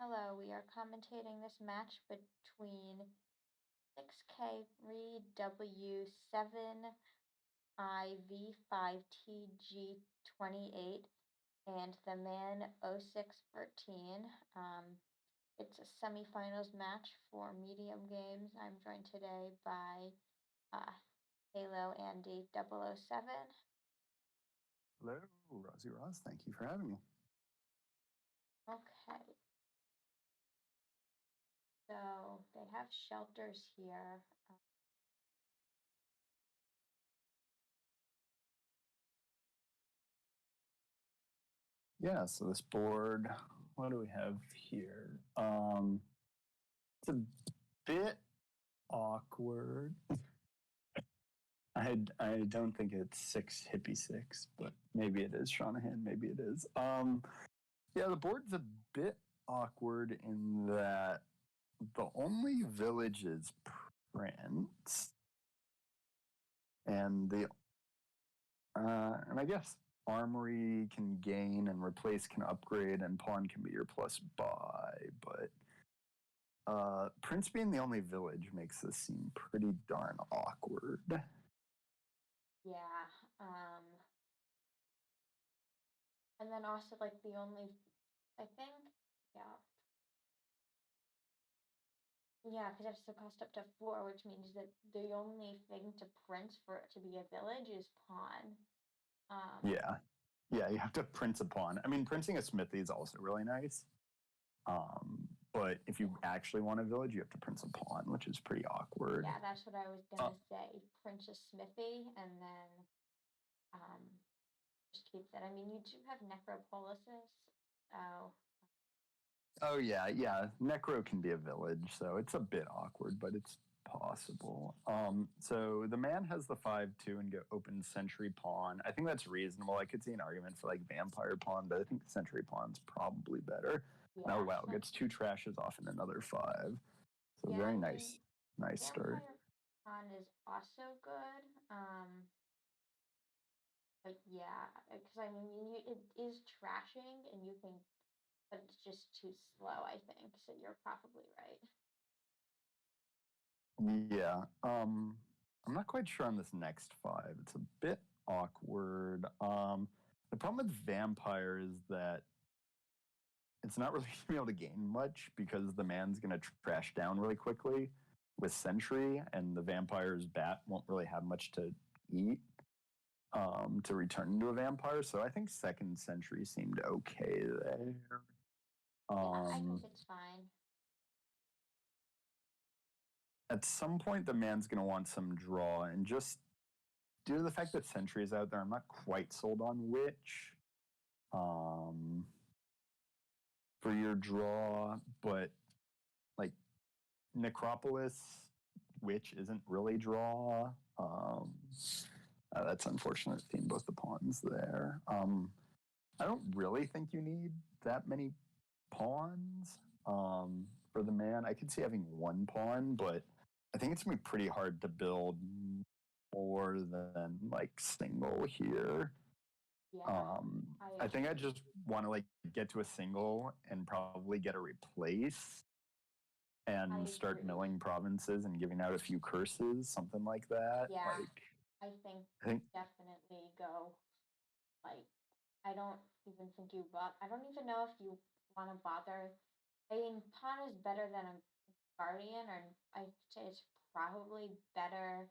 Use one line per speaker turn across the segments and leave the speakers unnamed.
Hello, we are commentating this match between 6k3w7iv5tg28 and Theman0613. It's a semifinals match for medium games. I'm joined today by Halo Andy 007.
Hello, Rozyroz. Thank you for having me.
Okay. So they have shelters here.
Yeah, so this board, what do we have here? It's a bit awkward. I don't think it's 6 hippie 6, but maybe it is Shanahan, maybe it is. Yeah, the board's a bit awkward in that the only village is Prince, and I guess armory can gain and replace can upgrade, and pawn can be your plus buy, but Prince being the only village makes this seem pretty darn awkward.
Yeah. And then also like the only, I think, yeah. Yeah, because that's the cost up to 4, which means that the only thing to print for it to be a village is pawn.
Yeah, you have to Prince a pawn. I mean, printing a smithy is also really nice. But if you actually want a village, you have to Prince a pawn, which is pretty awkward.
Yeah, that's what I was gonna say. Print a smithy and then just keep that. I mean, you do have necropolises, so.
Oh yeah. Necro can be a village, so it's a bit awkward, but it's possible. So the man has the 5-2 and go open sentry pawn. I think that's reasonable. I could see an argument for like vampire pawn, but I think sentry pawn's probably better.
Yeah,
Oh wow, gets 2 trashes off and another 5. So
yeah,
very
I mean,
nice start.
vampire pawn is also good. But yeah, because I mean, it is trashing, and you think, but it's just too slow. I think so. You're probably right.
Yeah. I'm not quite sure on this next 5. It's a bit awkward. The problem with vampire is that it's not really going to be able to gain much because the man's going to trash down really quickly with sentry, and the vampire's bat won't really have much to eat to return into a vampire. So I think second sentry seemed okay there.
Yeah, I think it's fine.
At some point, the man's going to want some draw, and just due to the fact that sentry is out there, I'm not quite sold on which for your draw, but like Necropolis, which isn't really draw. That's unfortunate seeing both the pawns there. I don't really think you need that many pawns for the man. I could see having 1 pawn, but I think it's going to be pretty hard to build more than like single here.
Yeah,
I think I just want to like get to a single and probably get a replace and start milling provinces and giving out a few curses, something like that.
Yeah,
like,
I think definitely go. Like, I don't even think you I don't even know if you want to bother. I mean, pawn is better than a guardian, or I'd say it's probably better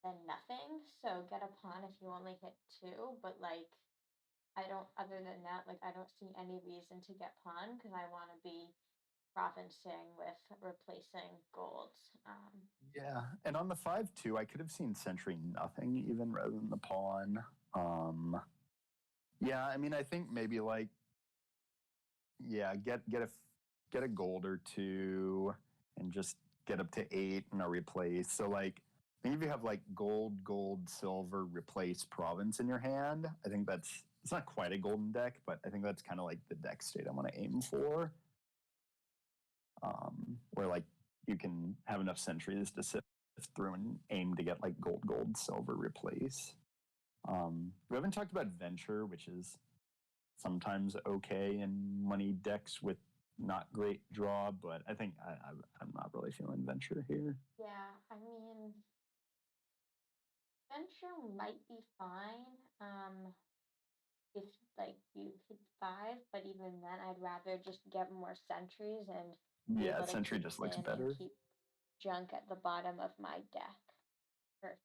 than nothing. So get a pawn if you only hit 2, but like. I don't, other than that, like, I don't see any reason to get pawn because I want to be provincing with replacing golds.
Yeah, and on the 5-2, I could have seen sentry nothing even rather than the pawn. Yeah, I mean, I think maybe like, yeah, get a gold or 2 and just get up to 8 and a replace. So like, I think if you have like gold, silver, replace province in your hand, I think it's not quite a golden deck, but I think that's kind of like the deck state I want to aim for. Where like you can have enough sentries to sift through and aim to get like gold, silver replace. We haven't talked about venture, which is sometimes okay in money decks with not great draw, but I think I'm not really feeling Venture here.
Yeah, I mean, Venture might be fine. If like you hit 5, but even then, I'd rather just get more sentries and be
Yeah,
able to
Sentry
keep
just looks
thin and
better.
keep junk at the bottom of my deck. Or,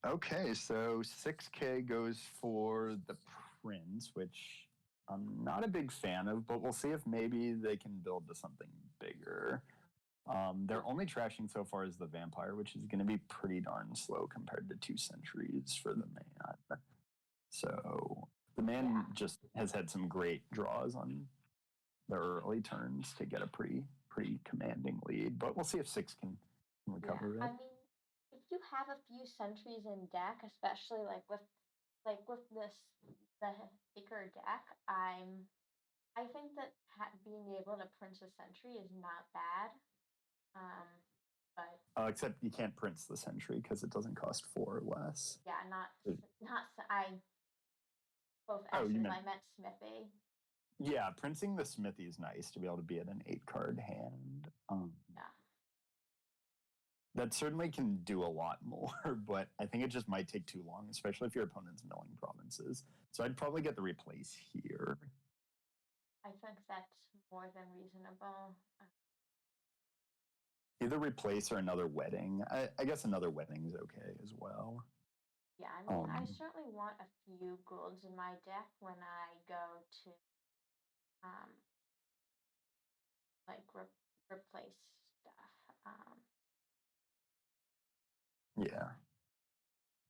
Okay, so 6K goes for the Prince, which I'm not a big fan of, but we'll see if maybe they can build to something bigger. Their only trashing so far is the Vampire, which is going to be pretty darn slow compared to 2 Sentries for the man. So the man just has had some great draws on the early turns to get a pretty commanding lead, but we'll see if 6 can recover it.
I mean, if you have a few sentries in deck, especially with this the bigger deck, I think that being able to Prince a Sentry is not bad. But
Except you can't Prince the Sentry because it doesn't cost 4 or less.
yeah, not I both S's. I meant Smithy.
Yeah, Princing the Smithy is nice to be able to be at an 8-card hand.
Yeah.
That certainly can do a lot more, but I think it just might take too long, especially if your opponent's milling provinces. So I'd probably get the replace here.
I think that's more than reasonable.
Either replace or another wedding. I guess another wedding is okay as well.
Yeah, I mean, I certainly want a few golds in my deck when I go to replace stuff.
Yeah.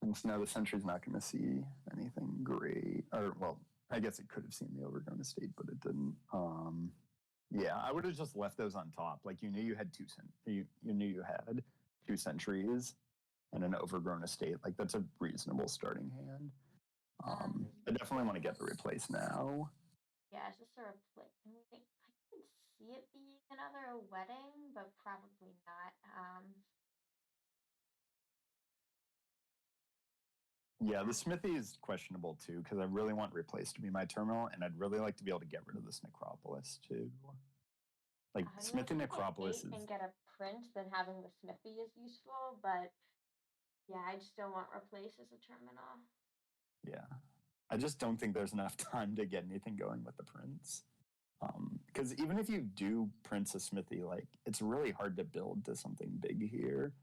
And so now the Sentry's not going to see anything great. Or, well, I guess it could have seen the Overgrown Estate, but it didn't. Yeah, I would have just left those on top. Like, you knew you had you knew you had 2 Sentries and an Overgrown Estate. Like, that's a reasonable starting hand. I definitely want to get the replace now.
Yeah, is this a replace? I mean, I can see it being another wedding, but probably not.
Yeah, the Smithy is questionable too, because I really want replace to be my terminal, and I'd really like to be able to get rid of this Necropolis too. Like, Smithy Necropolis is...
and get a Prince, then having the Smithy is useful, but yeah, I'd still want replace as a terminal.
Yeah. I just don't think there's enough time to get anything going with the Prince. Because even if you do Prince a Smithy, like, it's really hard to build to something big here.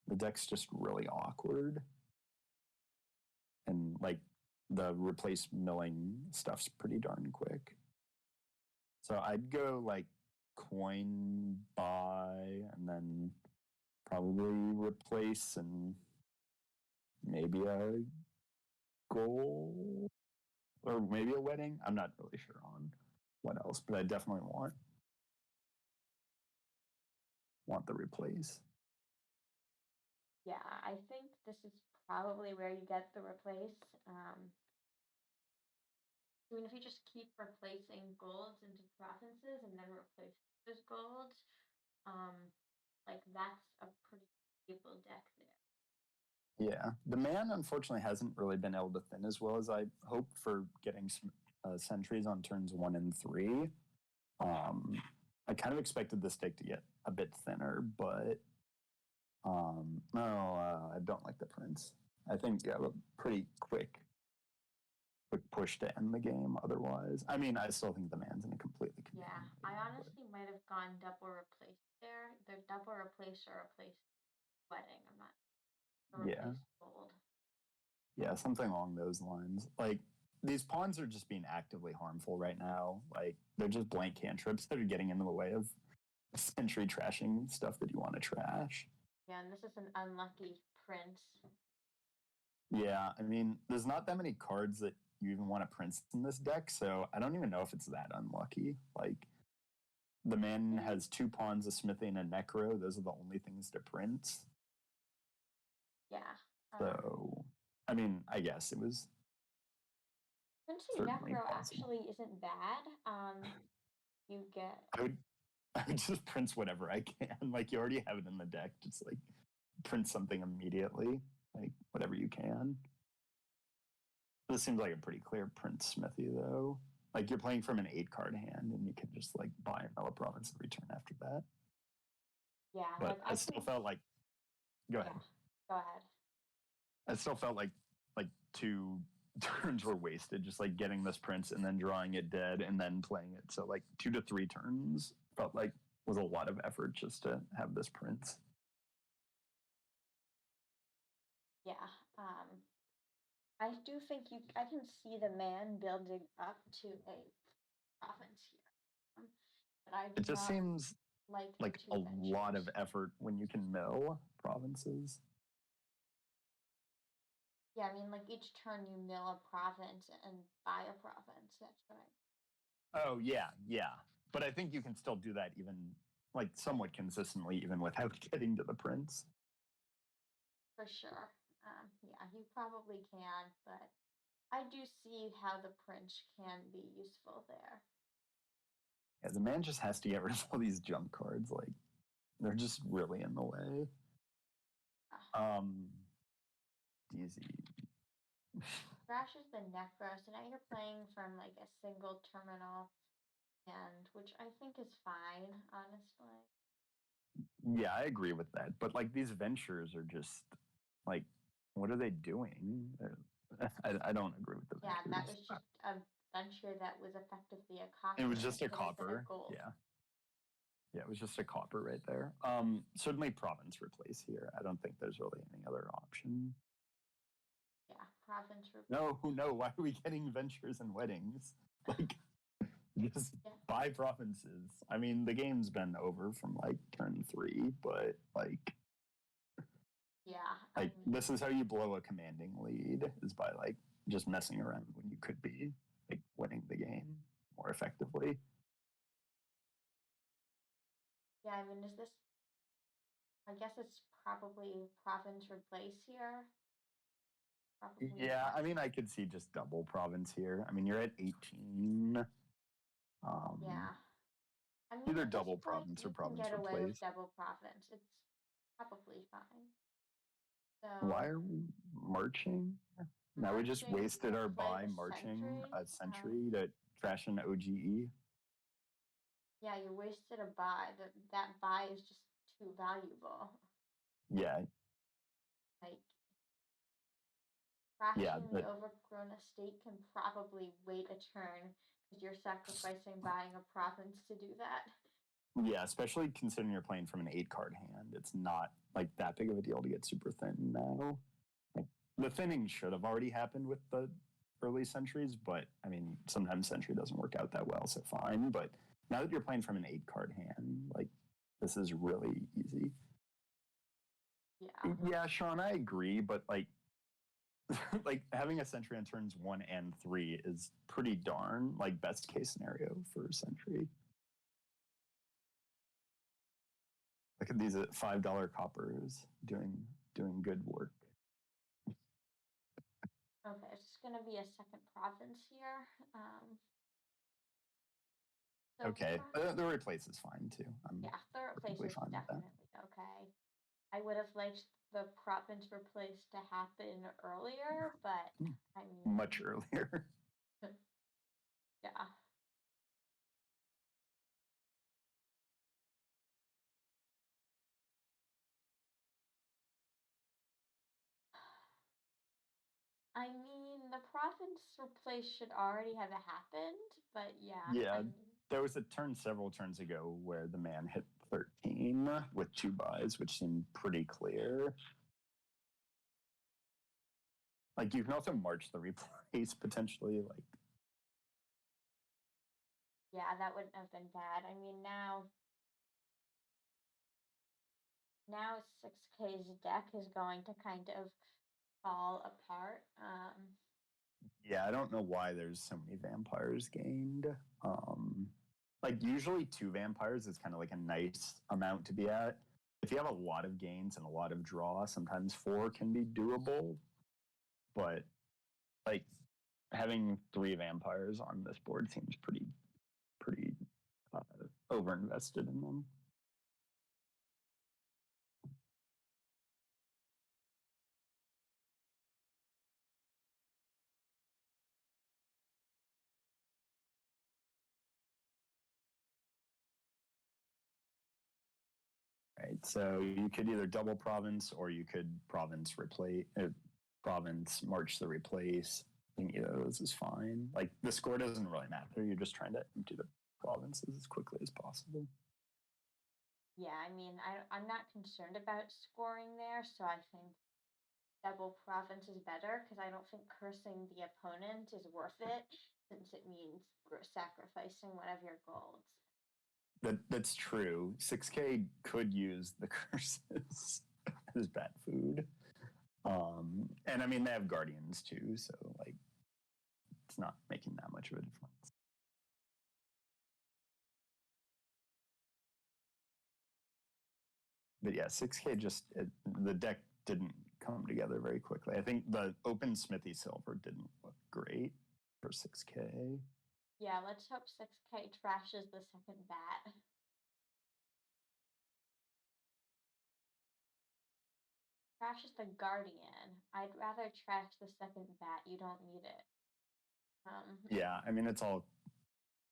The deck's just really awkward. And, like, the replace milling stuff's pretty darn quick. So I'd go, like, coin buy and then probably replace and maybe a goal or maybe a wedding. I'm not really sure on what else, but I definitely want the replace.
Yeah, I think this is probably where you get the replace. I mean, if you just keep replacing golds into provinces and then replace those golds, that's a pretty stable deck there.
Yeah, the man unfortunately hasn't really been able to thin as well as I hoped for getting sentries on turns 1 and 3. I kind of expected this deck to get a bit thinner, but no, I don't like the Prince. I think you have a pretty quick push to end the game otherwise. I mean, I still think the man's in a completely
Yeah, I honestly might have gone double replace there. They're double replace or replace wedding. I'm not replace gold.
Yeah, something along those lines. Like, these pawns are just being actively harmful right now. Like, they're just blank cantrips that are getting in the way of Sentry trashing stuff that you want to trash.
Yeah, and this is an unlucky Prince.
Yeah, I mean, there's not that many cards that you even want to Prince in this deck, so I don't even know if it's that unlucky. Like, the man has 2 pawns, a Smithy, and a Necro. Those are the only things to Prince.
Yeah.
So, I mean, I guess it was...
Princey Necro actually isn't bad. You get...
I would just Prince whatever I can. Like, you already have it in the deck. Just, like, print something immediately. Like, whatever you can. This seems like a pretty clear Prince Smithy, though. Like you're playing from an 8-card hand, and you can just like buy another province every turn after that.
Yeah,
But
like
I still felt like, go ahead.
Go ahead.
I still felt like 2 turns were wasted, just like getting this prince and then drawing it dead and then playing it. So like 2 to 3 turns felt like was a lot of effort just to have this prince.
Yeah. I do think I can see the man building up to a province here. But I do
It just
not
seems
like
a lot of effort when you can mill provinces.
Yeah, I mean, like each turn you mill a province and buy a province. That's right.
Oh yeah. But I think you can still do that even like somewhat consistently, even without getting to the prince.
For sure. Yeah, you probably can, but I do see how the prince can be useful there.
Yeah, the man just has to get rid of all these jump cards. Like they're just really in the way. DZ.
Crashes the Necro, so now you're playing from like a single terminal hand, which I think is fine, honestly.
Yeah, I agree with that. But like these ventures are just like, what are they doing? I don't agree with the ventures.
Yeah, that was just a venture that was effectively a copper.
It was just a
instead of
copper.
gold.
Yeah, it was just a copper right there. Certainly province replace here. I don't think there's really any other option.
Yeah, province replace.
No. Why are we getting ventures and weddings? Like, just buy provinces. I mean, the game's been over from like turn 3, but like,
yeah,
this is how you blow a commanding lead, is by like just messing around when you could be like winning the game more effectively.
Yeah, I mean, is this? I guess it's probably province replace here. Probably
Yeah, I mean, I could see just double province here. I mean, you're at 18.
Yeah. I mean,
Either
at
double
this point,
province or
you can
province
get away with
replace.
double province. It's probably fine. So
Why are we marching? Now we just wasted our buy marching a century to trash an OGE.
Yeah, you wasted a buy. That buy is just too valuable.
Yeah.
Like crashing the overgrown estate can probably wait a turn because you're sacrificing buying a province to do that.
Yeah, especially considering you're playing from an 8-card hand. It's not like that big of a deal to get super thin now. Like, the thinning should have already happened with the early centuries, but I mean, sometimes century doesn't work out that well, so fine. But now that you're playing from an 8-card hand, like this is really easy. Yeah, Sean, I agree, but like like having a century on turns 1 and 3 is pretty darn like best case scenario for century. Look at these at $5 coppers doing good work.
Okay, it's just gonna be a second province here.
Okay, the replace is fine too.
Yeah, the replace is definitely okay. I would have liked the province replace to happen earlier, but I mean
much earlier.
Yeah. I mean, the province replace should already have happened, but yeah.
Yeah, there was a turn several turns ago where the man hit 13 with 2 buys, which seemed pretty clear. Like you can also march the replace potentially. Like,
yeah, that wouldn't have been bad. I mean, now 6K's deck is going to kind of fall apart.
Yeah, I don't know why there's so many vampires gained. Like usually 2 vampires is kind of like a nice amount to be at. If you have a lot of gains and a lot of draw, sometimes 4 can be doable. But like having 3 vampires on this board seems pretty overinvested in them. Right. So you could either double province or you could province replace, province march the replace. I think either of those is fine. Like the score doesn't really matter. You're just trying to empty the provinces as quickly as possible.
Yeah, I mean, I'm not concerned about scoring there, so I think double province is better because I don't think cursing the opponent is worth it since it means sacrificing one of your golds.
That's true. 6K could use the curses as bat food. And I mean they have guardians too, so like it's not making that much of a difference. But yeah, 6K the deck didn't come together very quickly. I think the open Smithy Silver didn't look great for 6K.
Yeah, let's hope 6K trashes the second bat. Trashes the Guardian. I'd rather trash the second bat. You don't need it.
Yeah, I mean, it's all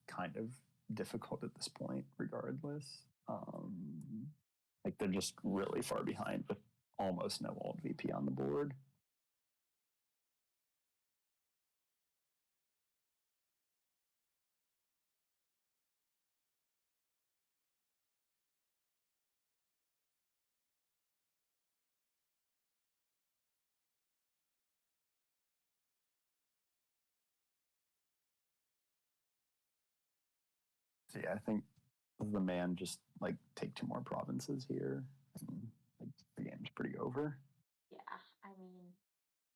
kind of difficult at this point, regardless. Like, they're just really far behind with almost no alt VP on the board. So yeah, I think the man just like take 2 more provinces here, and like, the game's pretty over.
Yeah, I mean,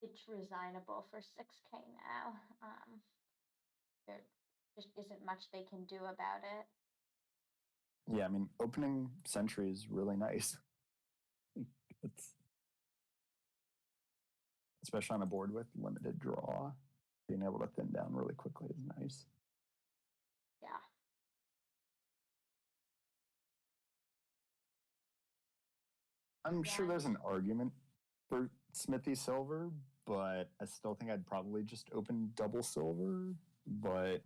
it's resignable for 6K now. There just isn't much they can do about it.
Yeah, I mean, opening Sentry is really nice. It's especially on a board with limited draw, being able to thin down really quickly is nice.
Yeah.
I'm sure there's an argument for Smithy Silver, but I still think I'd probably just open double silver. But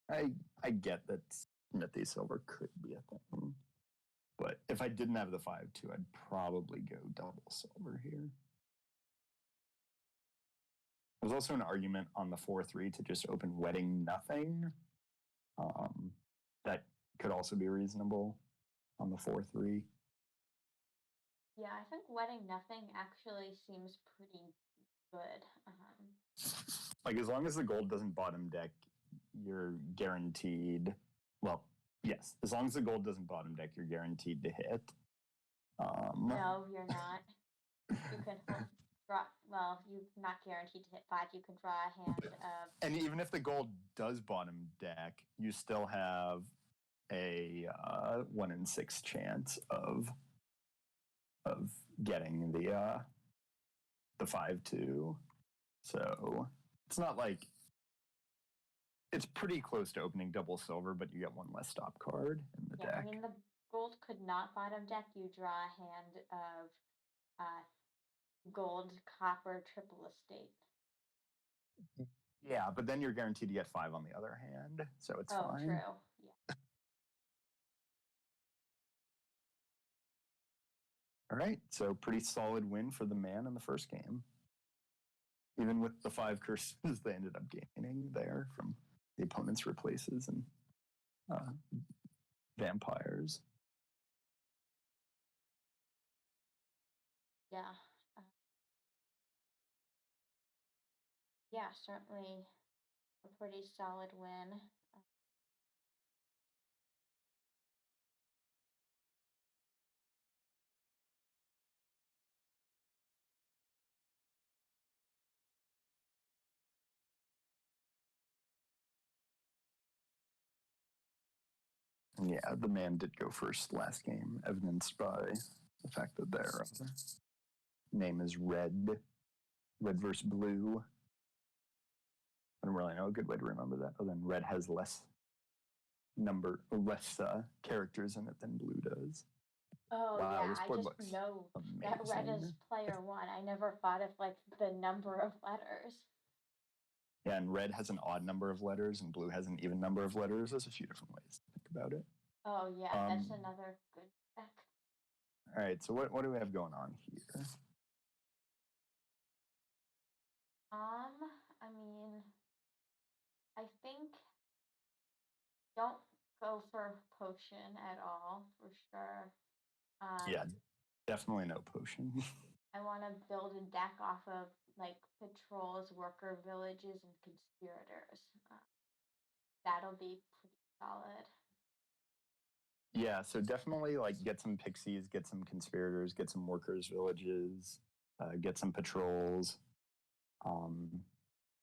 I get that Smithy Silver could be a thing. But if I didn't have the 5-2, I'd probably go double silver here. There's also an argument on the 4-3 to just open wedding nothing. That could also be reasonable on the 4-3.
Yeah, I think wedding nothing actually seems pretty good.
Like, as long as the gold doesn't bottom deck, you're guaranteed. Well, yes, as long as the gold doesn't bottom deck, you're guaranteed to hit.
No, you're not. You can draw. Well, you're not guaranteed to hit 5. You can draw a hand of.
And even if the gold does bottom deck, you still have a 1 in 6 chance of getting the 5-2. So it's not like it's pretty close to opening double silver, but you get 1 less stop card in the deck.
I mean, the gold could not bottom deck. You draw a hand of gold, copper, triple estate.
Yeah, but then you're guaranteed to get 5 on the other hand, so it's fine.
Oh, true. Yeah.
All right, so pretty solid win for the man in the first game. Even with the 5 curses they ended up gaining there from the opponent's replaces and vampires.
Yeah. Yeah, certainly a pretty solid win.
Yeah, the man did go first last game, evidenced by the fact that their name is Red versus Blue. I don't really know a good way to remember that, other than Red has less characters in it than Blue does.
Oh,
wow,
yeah,
this
I
board
just
looks
know
amazing.
that Red is player 1. I never thought of, like, the number of letters.
Yeah, and Red has an odd number of letters, and Blue has an even number of letters. There's a few different ways to think about it.
Oh, yeah, that's another good deck.
All right, so what do we have going on here?
I mean, I think don't go for potion at all for sure.
Yeah, definitely no potion.
I want to build a deck off of like patrols, worker villages, and conspirators. That'll be pretty solid.
Yeah, so definitely like get some pixies, get some conspirators, get some workers villages, get some patrols.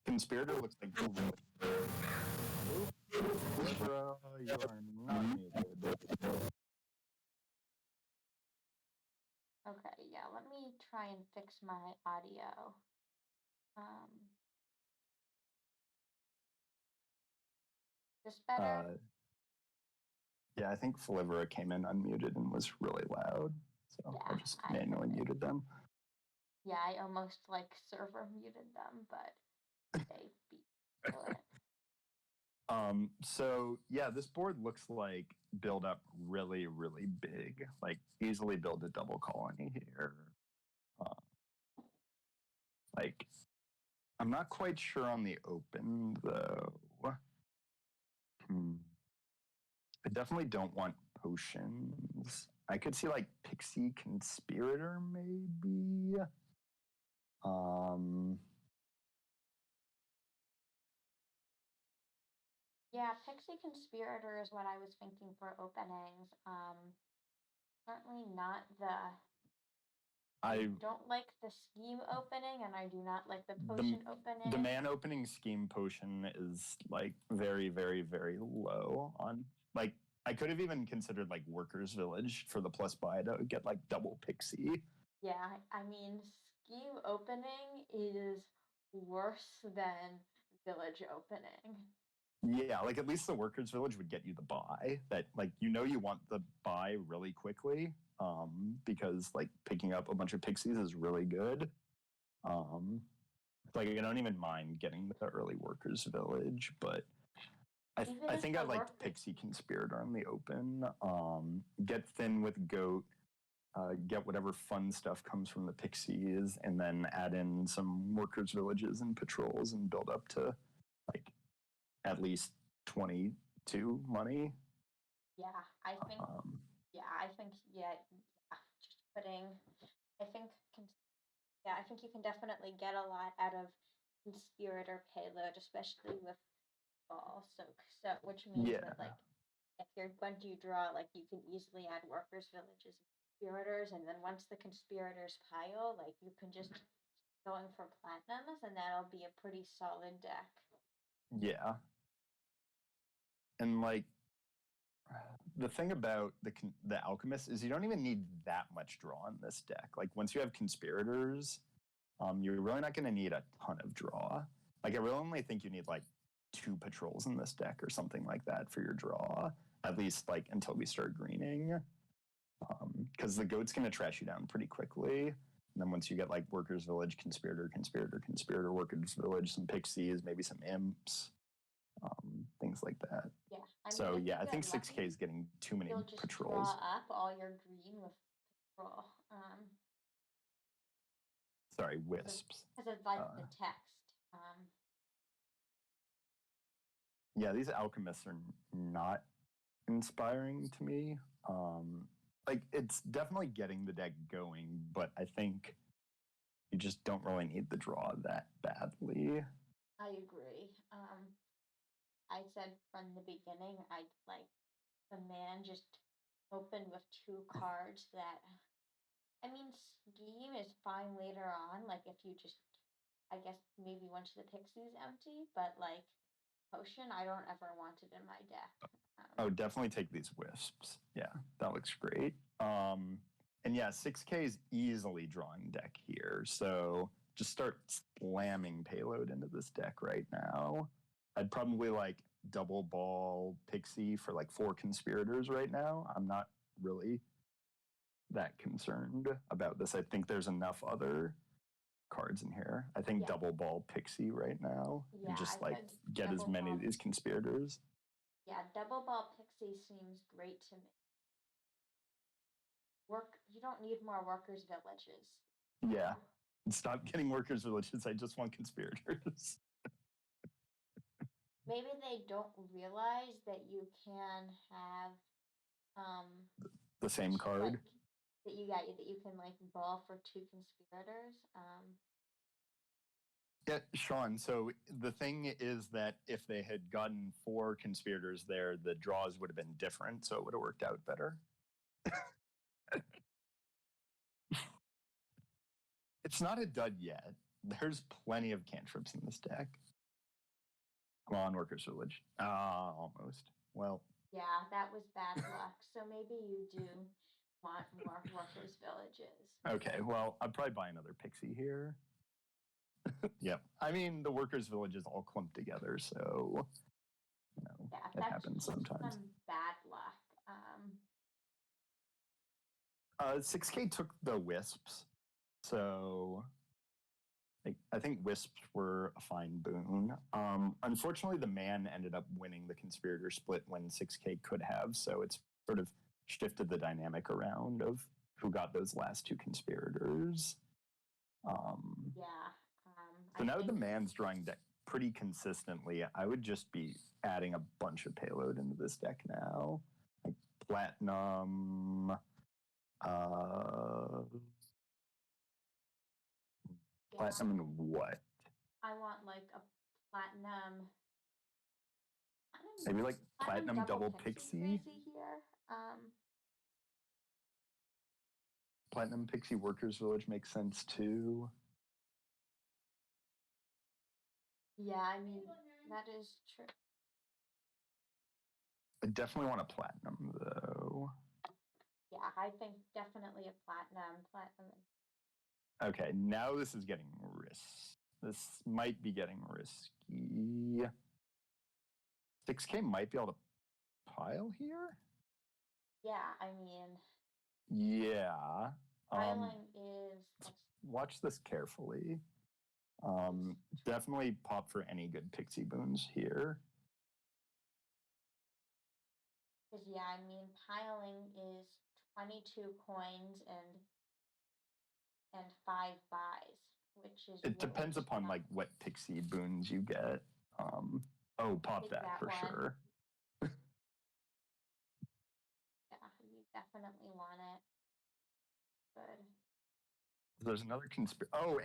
Conspirator looks like Libra, you are not muted.
Okay, yeah, let me try and fix my audio. This better?
Yeah, I think Flivera came in unmuted and was really loud. So
Yeah,
I just
I
manually
heard it.
muted them.
Yeah, I almost like server muted them, but they beat it.
So yeah, this board looks like build up really, really big. Like easily build a double colony here. Like I'm not quite sure on the open though. I definitely don't want potions. I could see like Pixie Conspirator maybe.
Yeah, Pixie Conspirator is what I was thinking for openings. Certainly not I don't like the scheme opening, and I do not like the potion opening.
The man opening scheme potion is like very, very, very low on like I could have even considered like Workers Village for the plus buy to get like double Pixie.
Yeah, I mean scheme opening is worse than village opening.
Yeah, like at least the Workers Village would get you the buy that like you want the buy really quickly because like picking up a bunch of pixies is really good. Like I don't even mind getting the early Workers Village, but I think I liked Pixie Conspirator on the open. Get thin with Goat, get whatever fun stuff comes from the Pixies, and then add in some Workers Villages and patrols and build up to like at least 22 money.
Yeah, I think. Just putting. I think. Yeah, I think you can definitely get a lot out of conspirator payload, especially with ball. So which means that like if you're when do you draw, like you can easily add workers, villages, and conspirators, and then once the conspirators pile, like you can just going for platinums, and that'll be a pretty solid deck.
Yeah, and like the thing about the alchemist is you don't even need that much draw in this deck. Like once you have conspirators, you're really not going to need a ton of draw. Like I really only think you need like 2 patrols in this deck or something like that for your draw, at least like until we start greening. Because the goat's going to trash you down pretty quickly. And then once you get like Workers Village, Conspirator, Workers Village, some Pixies, maybe some Imps, things like that.
Yeah.
I think 6k is getting too many
you'll just
patrols.
Draw up all your green with patrol.
Sorry, wisps.
Because it's like the text.
Yeah, these alchemists are not inspiring to me. Like it's definitely getting the deck going, but I think you just don't really need the draw that badly.
I agree. I said from the beginning, I'd like the man just open with 2 cards that. I mean, scheme is fine later on. Like if you just, I guess maybe once the pixie's empty, but like potion, I don't ever want it in my deck.
Oh, definitely take these wisps. Yeah, that looks great. And yeah, 6k is easily drawing deck here. So just start slamming payload into this deck right now. I'd probably like double ball Pixie for like 4 conspirators right now. I'm not really that concerned about this. I think there's enough other cards in here. I think double ball Pixie right now.
Yeah,
and just like get as many of these conspirators.
Yeah, double ball Pixie seems great to me. You don't need more workers' villages.
Yeah. Stop getting workers' villages. I just want conspirators.
Maybe they don't realize that you can have
the same card.
Like, that you can like ball for 2 conspirators.
Yeah, Sean. So the thing is that if they had gotten 4 conspirators there, the draws would have been different, so it would have worked out better. It's not a dud yet. There's plenty of cantrips in this deck. Come on, Workers' Village. Almost. Well.
Yeah, that was bad luck. So maybe you do want more Workers' Villages.
Okay, well, I'd probably buy another Pixie here. Yep. I mean, the Workers' Villages all clump together, so
yeah,
it happens sometimes.
Some bad luck.
6K took the Wisps, so I think Wisps were a fine boon. Unfortunately, the man ended up winning the Conspirator split when 6K could have, so it's sort of shifted the dynamic around of who got those last 2 Conspirators. So now the man's drawing deck pretty consistently. I would just be adding a bunch of payload into this deck now. Like Platinum. Platinum and what?
I want like a platinum.
Maybe like platinum double Pixie
here.
Platinum Pixie Workers Village makes sense too.
Yeah, I mean, that is true.
I definitely want a platinum though.
Yeah, I think definitely a platinum.
Okay, now this is getting risky. This might be getting risky. 6K might be able to pile here?
Yeah, I mean...
Yeah.
Piling is...
Watch this carefully. Definitely pop for any good Pixie boons here.
Because, yeah, I mean, piling is 22 coins and 5 buys, which is...
It depends upon, like, what Pixie boons you get. Pop that for sure.
Yeah, you definitely want it. Good.
There's another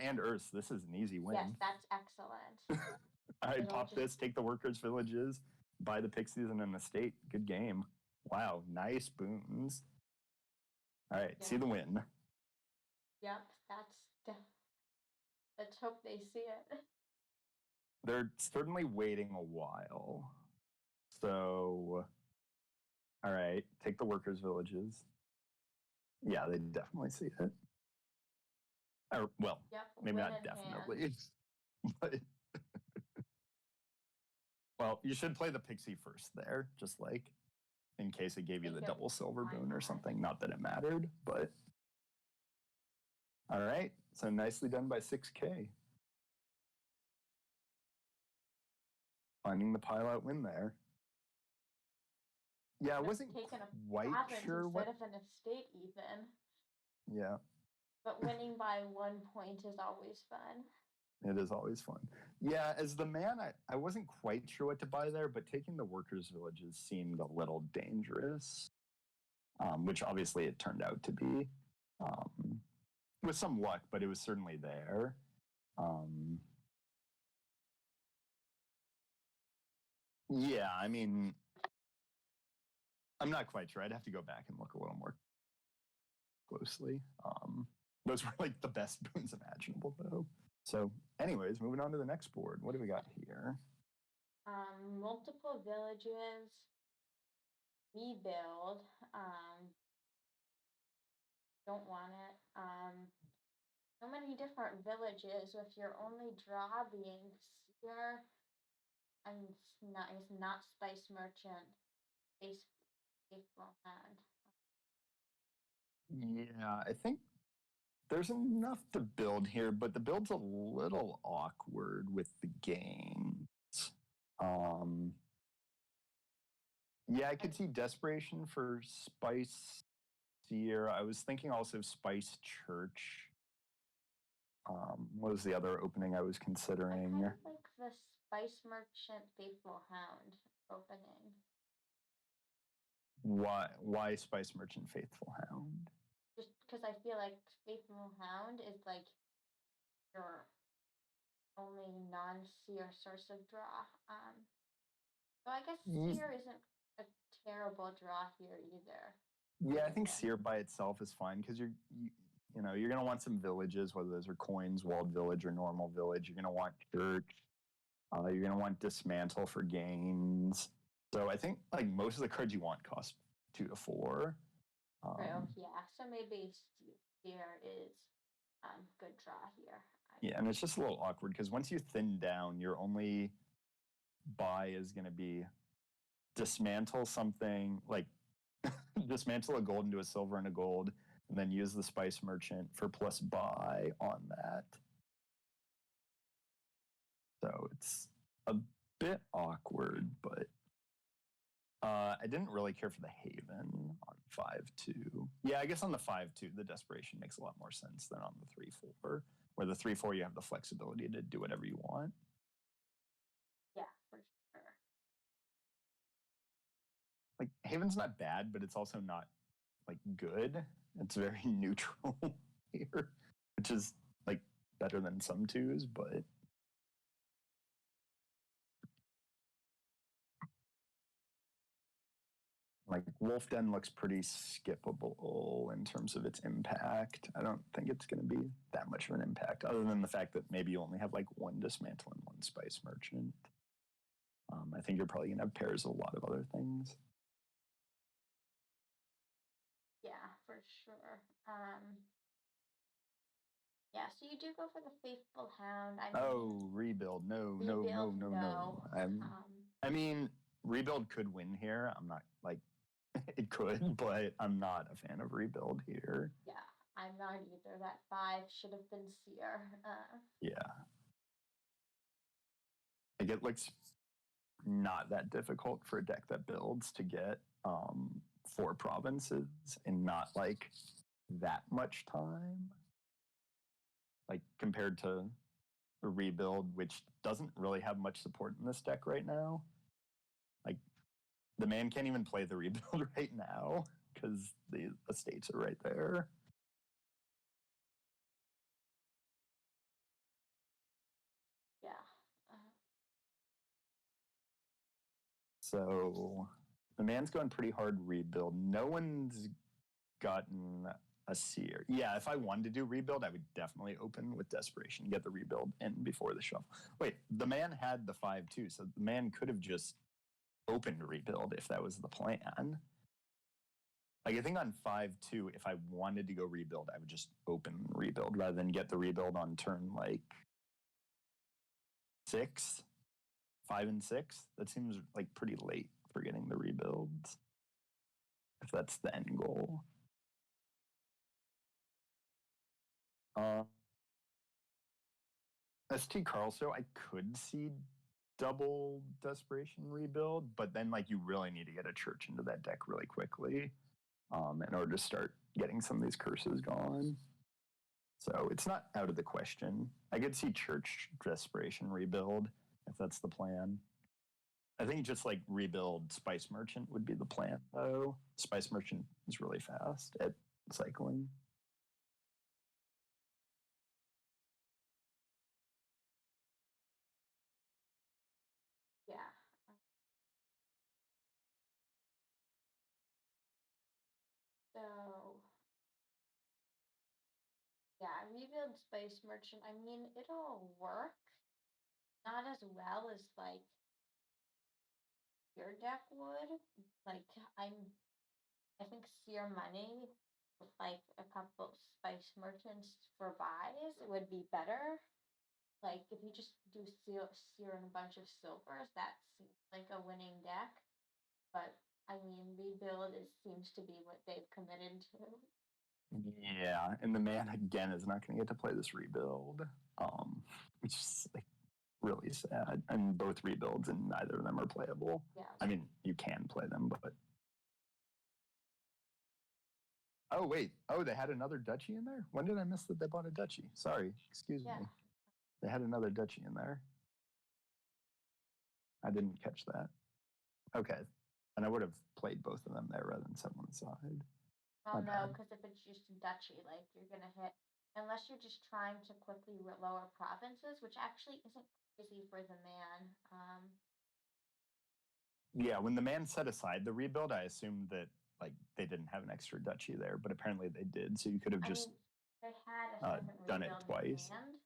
and Earths. This is an easy win.
Yes, that's excellent.
All right, pop this, take the Workers' Villages, buy the Pixies and an estate. Good game. Wow, nice boons. All right, see the win.
Yep, let's hope they see it.
They're certainly waiting a while. So, all right, take the Workers' Villages. Yeah, they definitely see it. Or, well, maybe not definitely. But well, you should play the Pixie first there, just like in case it gave you the double silver boon or something. Not that it mattered, but all right. So nicely done by 6K. Finding the pile out win there. Yeah, I wasn't quite sure what.
Instead of an estate, even.
Yeah.
But winning by 1 point is always fun.
It is always fun. Yeah, as the man, I wasn't quite sure what to buy there, but taking the Workers' Villages seemed a little dangerous, which obviously it turned out to be. With some luck, but it was certainly there. Yeah, I mean, I'm not quite sure. I'd have to go back and look a little more closely. Those were like the best boons imaginable, though. So, anyways, moving on to the next board. What do we got here?
Multiple villages. Rebuild. Don't want it. So many different villages with your only draw being Seer and not Spice Merchant. Faithful Hand.
Yeah, I think there's enough to build here, but the build's a little awkward with the games. Yeah, I could see Desperation for Spice Seer. I was thinking also Spice Church. What was the other opening I was
I
considering?
kind of like the Spice Merchant Faithful Hound opening.
Why Spice Merchant Faithful Hound?
Just because I feel like Faithful Hound is like your only non-seer source of draw. So I guess seer isn't a terrible draw here either.
Yeah, I think seer by itself is fine because you're gonna want some villages, whether those are coins, walled village, or normal village. You're gonna want church. You're gonna want dismantle for gains. So I think like most of the cards you want cost 2 to 4.
True. Yeah. So maybe seer is good draw here.
Yeah, and it's just a little awkward because once you thin down, your only buy is going to be dismantle something, like dismantle a gold into a silver and a gold, and then use the Spice Merchant for plus buy on that. So it's a bit awkward, but I didn't really care for the Haven on 5-2. Yeah, I guess on the 5-2, the Desperation makes a lot more sense than on the 3-4, where the 3-4 you have the flexibility to do whatever you want.
Yeah, for sure.
Like Haven's not bad, but it's also not like good. It's very neutral here, which is like better than some twos, but like Wolf Den looks pretty skippable in terms of its impact. I don't think it's going to be that much of an impact, other than the fact that maybe you only have like one Dismantle and one Spice Merchant. I think you're probably going to have pairs of a lot of other things.
Yeah, for sure. Yeah, so you do go for the Faithful Hound.
Rebuild. No. I mean, Rebuild could win here. I'm not like it could, but I'm not a fan of Rebuild here.
Yeah, I'm not either. That 5 should have been seer.
Yeah. Like it looks not that difficult for a deck that builds to get 4 provinces in not like that much time. Like compared to a Rebuild, which doesn't really have much support in this deck right now. Like the man can't even play the Rebuild right now because the estates are right there.
Yeah.
So the man's going pretty hard Rebuild. No one's gotten a seer. Yeah, if I wanted to do Rebuild, I would definitely open with Desperation, get the Rebuild in before the shuffle. Wait, the man had the 5-2, so the man could have just opened Rebuild if that was the plan. Like I think on 5-2, if I wanted to go Rebuild, I would just open Rebuild rather than get the Rebuild on turn like 6, 5 and 6. That seems like pretty late for getting the Rebuilds, if that's the end goal. ST Carlso, I could see double Desperation Rebuild, but then like you really need to get a church into that deck really quickly in order to start getting some of these curses gone. So it's not out of the question. I could see church Desperation Rebuild if that's the plan. I think just like Rebuild Spice Merchant would be the plan, though. Spice Merchant is really fast at cycling.
Yeah. So, yeah, Rebuild Spice Merchant, I mean, it'll work. Not as well as, like, your deck would. Like, I think Seer Money with, like, a couple Spice Merchants for buys would be better. Like, if you just do Seer and a bunch of silvers, that seems like a winning deck. But I mean, Rebuild seems to be what they've committed to.
Yeah, and the man again is not going to get to play this Rebuild, which is like really sad. And both Rebuilds and neither of them are playable.
Yeah.
I mean, you can play them, but Oh, wait. Oh, they had another duchy in there? When did I miss that they bought a duchy? Sorry. Excuse me. They had another duchy in there. I didn't catch that. Okay. And I would have played both of them there rather than set one aside.
Oh no, because if it's just a duchy, like you're gonna hit, unless you're just trying to quickly lower provinces, which actually isn't crazy for the man.
Yeah, when the man set aside the rebuild, I assumed that like they didn't have an extra duchy there, but apparently they did. So you could have just
they had a second
done it
rebuild
twice.
in hand,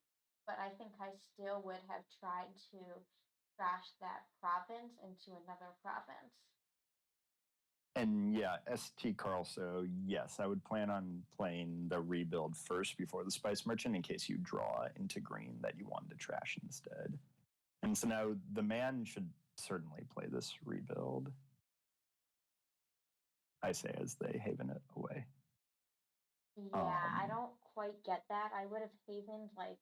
but I think I still would have tried to trash that province into another province.
And yeah, ST Carl, so yes, I would plan on playing the rebuild first before the Spice Merchant in case you draw into green that you wanted to trash instead. And so now the man should certainly play this rebuild. I say as they haven it away.
Yeah, I don't quite get that. I would have havened like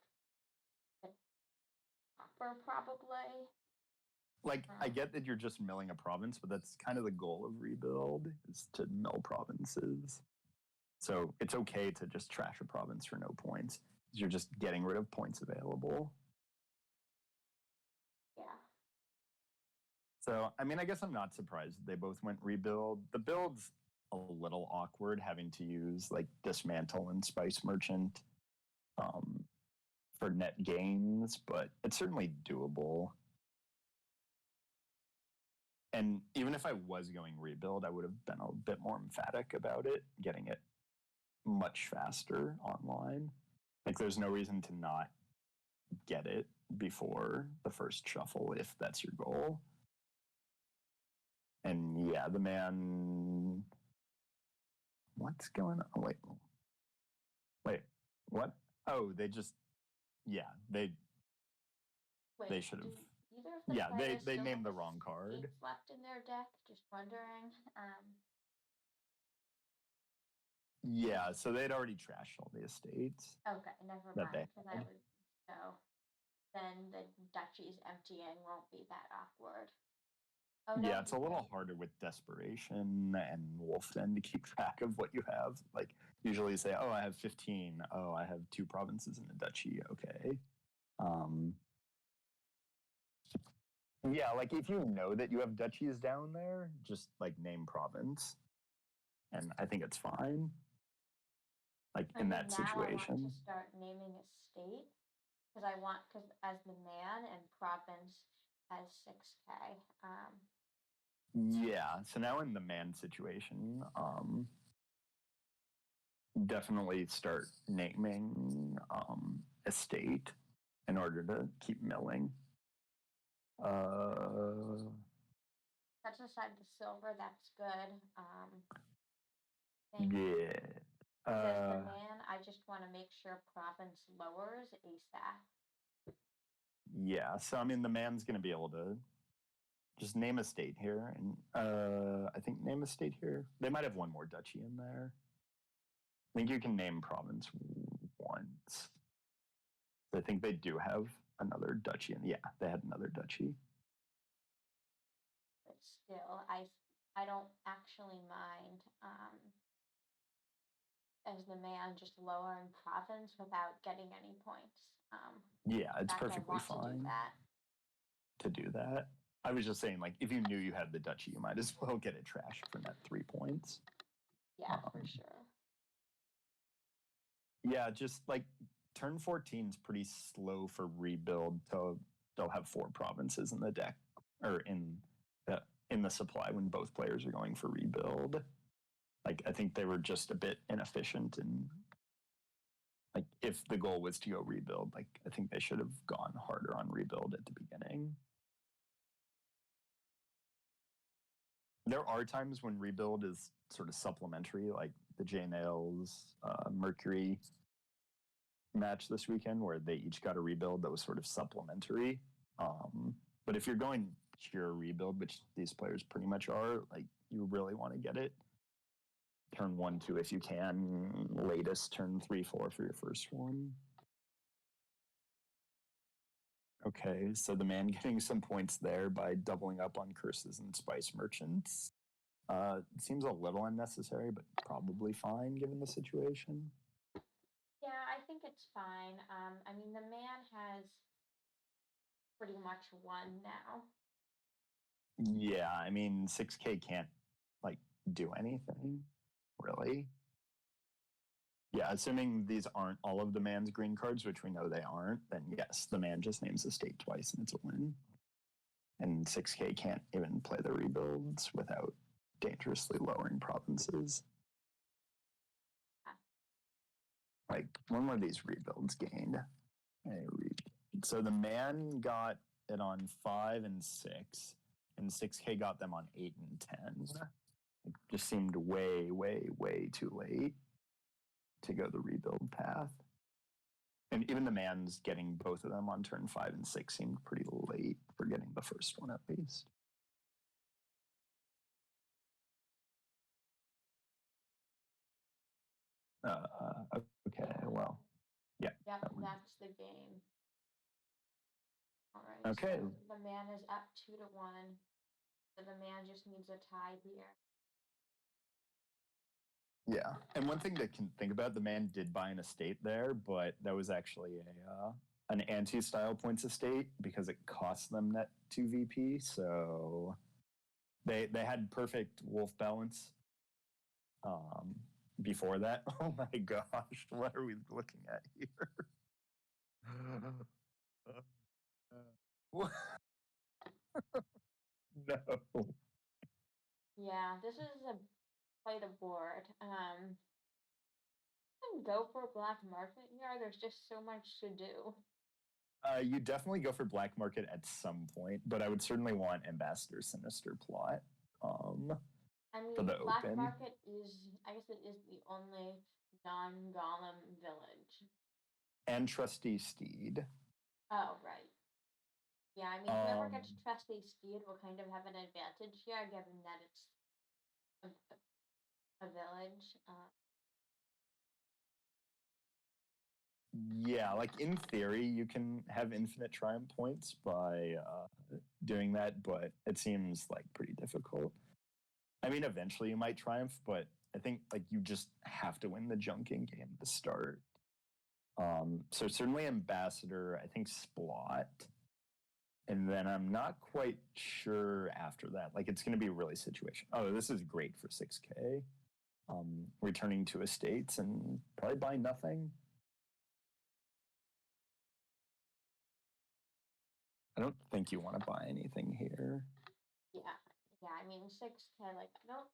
the upper probably.
Like, I get that you're just milling a province, but that's kind of the goal of rebuild, is to mill provinces. So it's okay to just trash a province for no points. You're just getting rid of points available.
Yeah.
So, I mean, I guess I'm not surprised they both went rebuild. The build's a little awkward having to use like Dismantle and Spice Merchant for net gains, but it's certainly doable. And even if I was going rebuild, I would have been a bit more emphatic about it, getting it much faster online. Like, there's no reason to not get it before the first shuffle if that's your goal. And yeah, the man. What's going on? Wait, what? Oh, they just. Yeah, they should have. Yeah, they named the wrong card.
Left in their deck. Just wondering.
Yeah, so they'd already trashed all the estates.
Okay, never mind. So then the duchy's emptying won't be that awkward.
Oh, yeah, no, it's a little harder with Desperation and Wolfden to keep track of what you have. Like, usually you say, oh, I have 15. Oh, I have 2 provinces in the duchy. Okay. Yeah, like if you know that you have duchies down there, just like name province. And I think it's fine. Like in that situation.
I want to start naming a state because as the man and province as 6k.
Yeah, so now in the man situation, definitely start naming estate in order to keep milling.
Touch aside the silver, that's good.
Yeah.
As the man, I just want to make sure province lowers ASAP.
Yeah, so I mean the man's going to be able to just name a state here, and I think name a state here. They might have one more duchy in there. I think you can name province once. I think they do have another duchy, and yeah, they had another duchy.
But still, I don't actually mind as the man just lowering province without getting any points.
Yeah, it's perfectly fine to do that. I was just saying, like, if you knew you had the duchy, you might as well get it trashed for net 3 points.
Yeah, for sure.
Yeah, just like turn 14 is pretty slow for rebuild. They'll have 4 provinces in the deck or in the supply when both players are going for rebuild. Like, I think they were just a bit inefficient, and like if the goal was to go rebuild, like I think they should have gone harder on rebuild at the beginning. There are times when rebuild is sort of supplementary, like the J Nails Mercury match this weekend, where they each got a rebuild that was sort of supplementary. But if you're going pure rebuild, which these players pretty much are, like you really want to get it turn 1, 2 if you can. Latest turn 3, 4 for your first one. Okay, so the man getting some points there by doubling up on curses and spice merchants. It seems a little unnecessary, but probably fine given the situation.
Yeah, I think it's fine. I mean, the man has pretty much won now.
Yeah, I mean, 6K can't, like, do anything, really. Yeah, assuming these aren't all of the man's green cards, which we know they aren't, then yes, the man just names the state twice and it's a win. And 6K can't even play the rebuilds without dangerously lowering provinces. Like, when were these rebuilds gained? So the man got it on 5 and 6, and 6K got them on 8 and 10. It just seemed way, way, way too late to go the rebuild path. And even the man's getting both of them on turn 5 and 6 seemed pretty late for getting the first one at least. Okay, well, yeah.
Yep, that's the game. All right.
Okay.
So the man is up 2-1. So the man just needs a tie here.
Yeah, and one thing to think about, the man did buy an estate there, but that was actually an anti-style points estate because it cost them net 2 VP, so they had perfect wolf balance before that. Oh my gosh, what are we looking at here? No.
Yeah, this is quite a board. Go for black market here. There's just so much to do.
You definitely go for black market at some point, but I would certainly want Ambassador Sinister plot.
I mean,
for the
black
open.
market is, I guess it is the only non-golem village.
And Trusty Steed.
Oh, right. Yeah, I mean, whoever gets Trusty Steed will kind of have an advantage here, given that it's a village.
Yeah, like in theory, you can have infinite triumph points by doing that, but it seems like pretty difficult. I mean, eventually you might triumph, but I think like you just have to win the junking game to start. So certainly Ambassador, I think Splot, and then I'm not quite sure after that. Like it's going to be really situational. Oh, this is great for 6K. Returning to estates and probably buy nothing. I don't think you want to buy anything here.
Yeah, I mean 6K. Like, nope.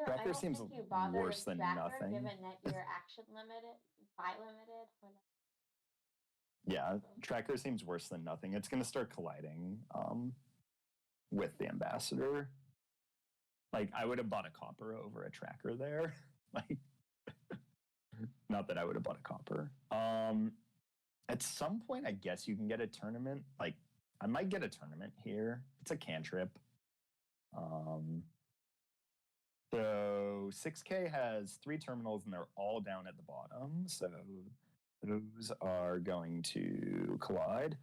Tracker
I don't
seems
think you bother
worse
with
than
tracker,
nothing.
given that you're action limited, buy limited.
Yeah, tracker seems worse than nothing. It's going to start colliding with the ambassador. Like, I would have bought a copper over a tracker there. Like, not that I would have bought a copper. At some point, I guess you can get a tournament. Like, I might get a tournament here. It's a cantrip. So 6K has 3 terminals and they're all down at the bottom. So those are going to collide.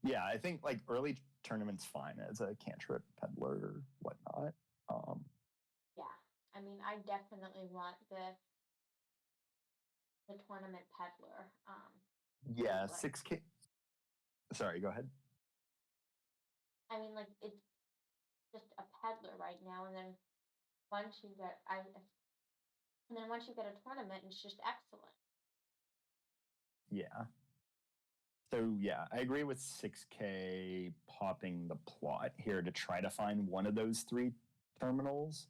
Yeah, I think like early tournament's fine as a cantrip peddler or whatnot.
Yeah, I mean, I definitely want the tournament peddler.
Yeah,
like,
6K. Sorry, go ahead.
I mean, like it's just a peddler right now, and then once you get a tournament, it's just excellent.
Yeah. So yeah, I agree with 6K popping the plot here to try to find one of those 3 terminals.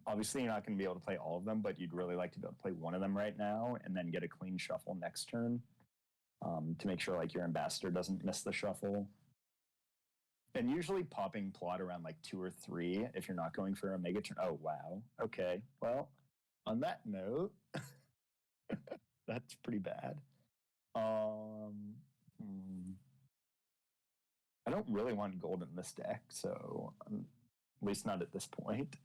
Obviously, you're not going to be able to play all of them, but you'd really like to be able to play one of them right now and then get a clean shuffle next turn to make sure like your ambassador doesn't miss the shuffle. And usually popping plot around like 2 or 3 if you're not going for a mega turn. Oh, wow. Okay. Well, on that note, that's pretty bad. I don't really want gold in this deck, so at least not at this point.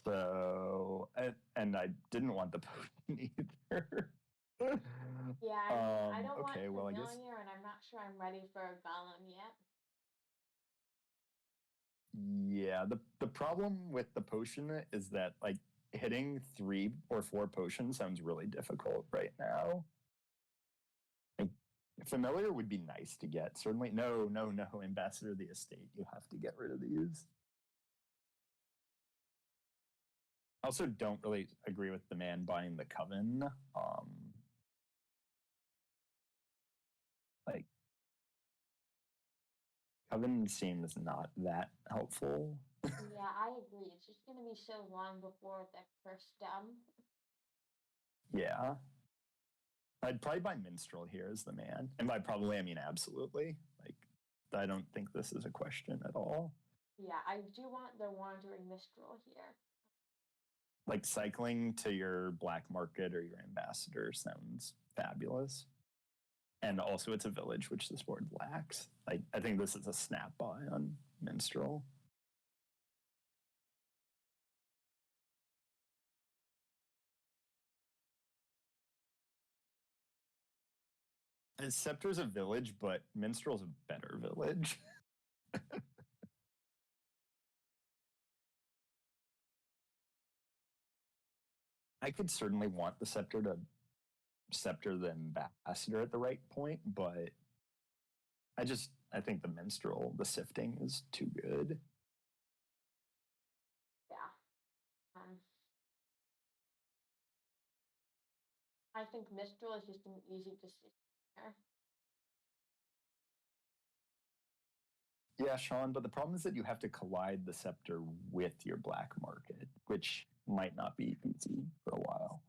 So, and I didn't want the potion either.
Yeah, I mean, I don't want
well, I guess
familiar, and I'm not sure I'm ready for a golem yet.
Yeah, the problem with the potion is that like hitting 3 or 4 potions sounds really difficult right now. Like, familiar would be nice to get. Certainly, no, Ambassador of the Estate. You have to get rid of these. I also don't really agree with the man buying the Coven. Like, Coven seems not that helpful.
Yeah, I agree. It's just gonna be so long before the first done.
Yeah. I'd probably buy Minstrel here as the man. And by probably, I mean absolutely. Like, I don't think this is a question at all.
Yeah, I do want the Wandering Mistral here.
Like, cycling to your black market or your ambassador sounds fabulous. And also, it's a village, which this board lacks. Like, I think this is a snap buy on Minstrel. Scepter's a village, but Minstrel's a better village. I could certainly want the Scepter to Scepter the Ambassador at the right point, but I think the Minstrel, the Sifting is too good.
Yeah. I think Mistral is just an easy decision here.
Yeah, Sean, but the problem is that you have to collide the Scepter with your black market, which might not be easy for a while.